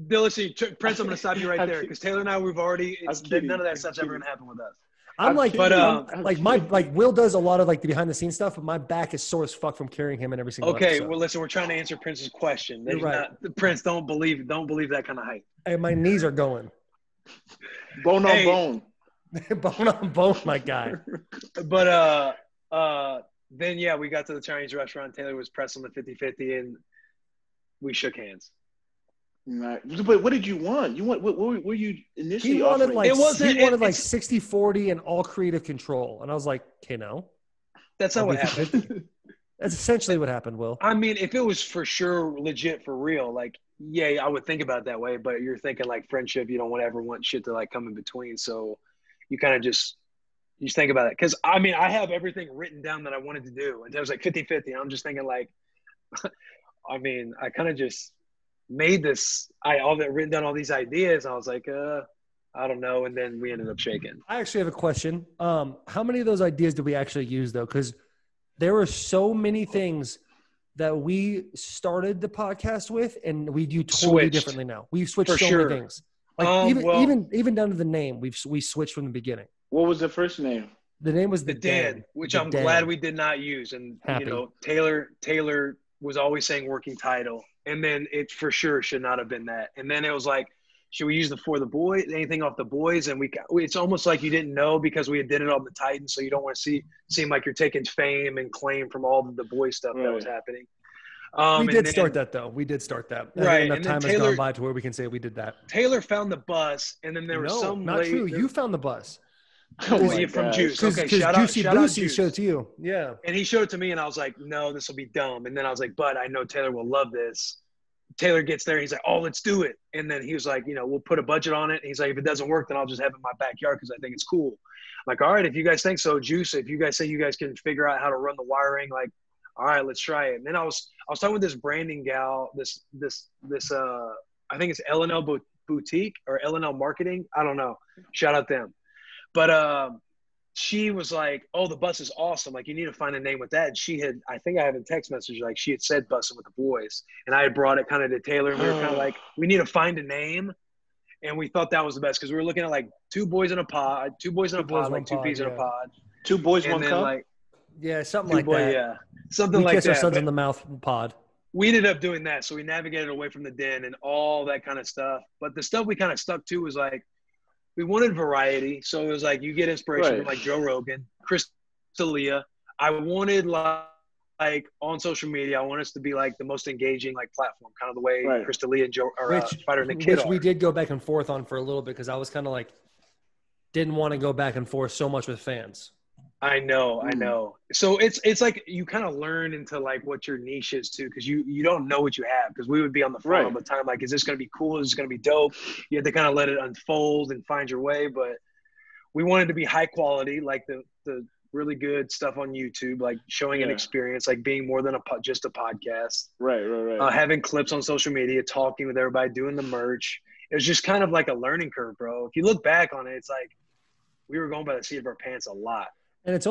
Listen, Prince, I'm going to stop you right there because Taylor and I, we've already none of that stuff's ever going to happen with us. Will does a lot of like the behind the scenes stuff, but my back is sore as fuck from carrying him in every single episode. Okay, well, listen, we're trying to answer Prince's question. You're right. Prince, don't believe that kind of hype. Hey, my knees are going. Bone on bone. Bone on bone, my guy. But then yeah, we got to the Chinese restaurant. Taylor was pressing the 50-50, and we shook hands. Right. But what did you want? What were you initially he wanted offering? He wanted 60-40 and all creative control. And I was like, okay, no. That's not what happened. That's essentially what happened, Will. I mean, if it was for sure legit for real, like, yeah, I would think about it that way. But you're thinking like friendship, you don't ever want shit to like come in between. So you kind of just think about it. Because, I mean, I have everything written down that I wanted to do. And there was like 50-50. And I'm just thinking like, I mean, I kind of just made this, written down all these ideas. I was like, I don't know. And then we ended up shaking. I actually have a question. How many of those ideas did we actually use though? Because there were so many things that we started the podcast with and we do totally differently now. We've switched many things. Like even down to the name, we switched from the beginning. What was the first name? The name was the Dan, which I'm glad we did not use. And Taylor was always saying working title. And then it for sure should not have been that. And then it was like, should we use For the Boys, anything off the boys? And it's almost like you didn't know because we did it on the Titans. So you don't want to seem like you're taking fame and claim from all of the boys stuff that was happening. We did start that though. We did start that. Right. Enough time has gone by to where we can say we did that. Taylor found the bus. And then there was some not true. You found the bus. From Juice. Okay, shout out Juice. Showed it to you. Yeah. And he showed it to me and I was like, no, this will be dumb. And then I was like, but I know Taylor will love this. Taylor gets there. He's like, oh, let's do it. And then he was like, we'll put a budget on it. And he's like, if it doesn't work, then I'll just have it in my backyard because I think it's cool. I'm like, all right, if you guys think so, juice. If you guys say you guys can figure out how to run the wiring, like, all right, let's try it. And then I was talking with this branding gal, this I think it's L&L Boutique or L&L Marketing. I don't know. Shout out them. But she was like, oh, the bus is awesome. Like, you need to find a name with that. And I think I have a text message, like she had said Bussin' with the Boys. And I had brought it kind of to Taylor. And we were kind of like, we need to find a name. And we thought that was the best because we were looking at like two boys in a pod, like two peas in a pod. Two boys, one cup? Like, yeah, something like that. Yeah, something like that. We kiss our sons in the mouth pod. We ended up doing that. So we navigated away from the den and all that kind of stuff. But the stuff we kind of stuck to was like, we wanted variety. So it was like you get inspiration from like Joe Rogan, Chris D'Elia. I wanted like on social media, I want us to be like the most engaging like platform, kind of the way Chris D'Elia and Joe are Spider and the Kid which we did go back and forth on for a little bit because I was kind of like didn't want to go back and forth so much with fans. I know. So it's like you kind of learn into like what your niche is too, because you don't know what you have. Because we would be on the phone all the time, like, is this going to be cool? Is this going to be dope? You have to kind of let it unfold and find your way. But we wanted to be high quality, like the really good stuff on YouTube, like showing an experience, like being more than just a podcast. Right. Having clips on social media, talking with everybody, doing the merch. It was just kind of like a learning curve, bro. If you look back on it, it's like we were going by the seat of our pants a lot. And it's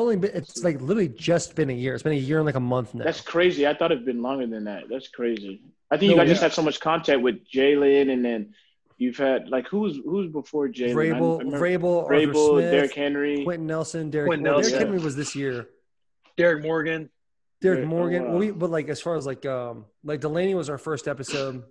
like literally just been a year. It's been a year and like a month now. That's crazy. I thought it'd been longer than that. That's crazy. I think you guys just had so much contact with Jalen, and then you've had like who's before Jalen? Vrabel, Derrick Henry, Quentin Nelson, Derrick Henry was this year. Derrick Morgan. Oh, wow. But like as far as like Delaney was our first episode.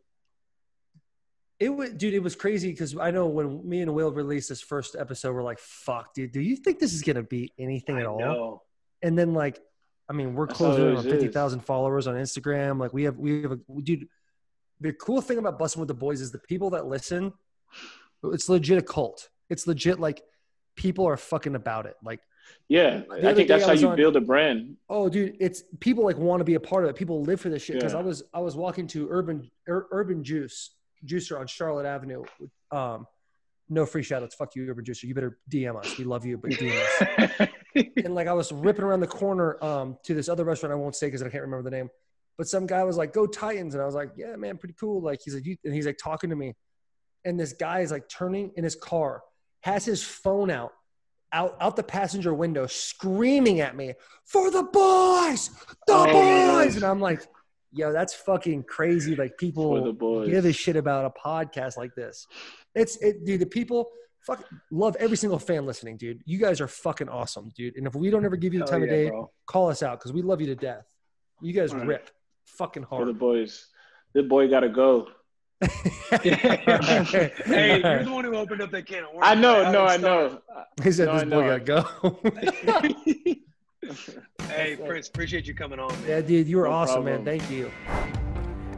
It was crazy because I know when me and Will released this first episode, we're like, fuck, dude, do you think this is going to be anything at all? No. And then like, I mean, we're closing in on 50,000 followers on Instagram. Like we have dude, the cool thing about Bussin' with the Boys is the people that listen, it's legit a cult. It's legit. Like people are fucking about it. Like, yeah, I think that's how you build a brand. Oh, dude, it's people like want to be a part of it. People live for this shit. Cause I was walking to Urban Juicer on Charlotte Avenue. No free shout outs. Fuck you, Urban Juicer. You better DM us. We love you, but DM us. And like I was ripping around the corner to this other restaurant I won't say because I can't remember the name. But some guy was like, "Go Titans," and I was like, "Yeah, man, pretty cool." Like he's like, and he's like talking to me, and this guy is like turning in his car, has his phone out the passenger window, screaming at me for the boys, boys, and I'm like, yo, that's fucking crazy. Like people give a shit about a podcast like this. Dude, the people love every single fan listening, dude. You guys are fucking awesome, dude. And if we don't ever give you the time of day, call us out because we love you to death. You guys rip fucking hard. For the boys. The boy got to go. Hey, you're the one who opened up that can of worms. I know. He said this boy got to go. Hey, Prince, appreciate you coming on, man. Yeah, dude, you were awesome, man. Thank you.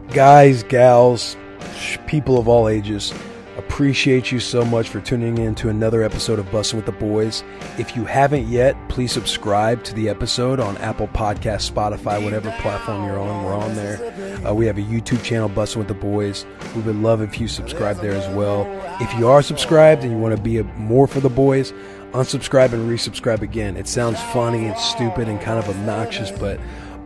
Guys, gals, people of all ages, appreciate you so much for tuning in to another episode of Bussin' with the Boys. If you haven't yet, please subscribe to the episode on Apple Podcasts, Spotify, whatever platform you're on. We're on there. We have a YouTube channel, Bussin' with the Boys. We would love if you subscribe there as well. If you are subscribed and you want to be more for the boys, unsubscribe and resubscribe again. It sounds funny and stupid and kind of obnoxious, but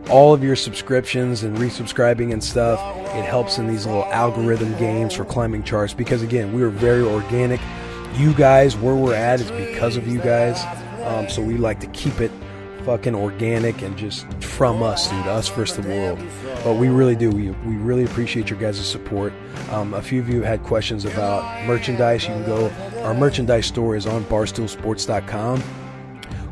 all of your subscriptions and resubscribing and stuff, it helps in these little algorithm games for climbing charts because, again, we are very organic. You guys, where we're at is because of you guys, so we like to keep it fucking organic and just from us, dude, us versus the world. But we really do. We really appreciate your guys' support. A few of you had questions about merchandise. You can go, our merchandise store is on barstoolsports.com.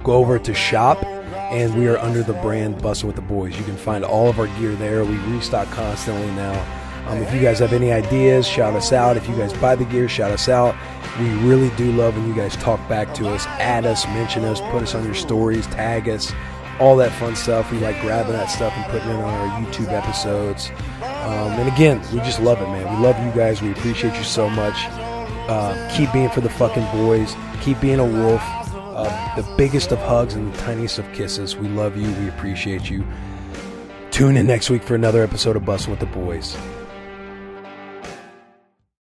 Go over to shop, and we are under the brand Bussin' with the Boys. You can find all of our gear there. We restock constantly now. If you guys have any ideas, shout us out. If you guys buy the gear, shout us out. We really do love when you guys talk back to us, add us, mention us, put us on your stories, tag us, all that fun stuff. We like grabbing that stuff and putting it on our YouTube episodes. And again, we just love it, man. We love you guys. We appreciate you so much. Keep being for the fucking boys. Keep being a wolf. The biggest of hugs and the tiniest of kisses. We love you. We appreciate you. Tune in next week for another episode of Bussin' with the Boys.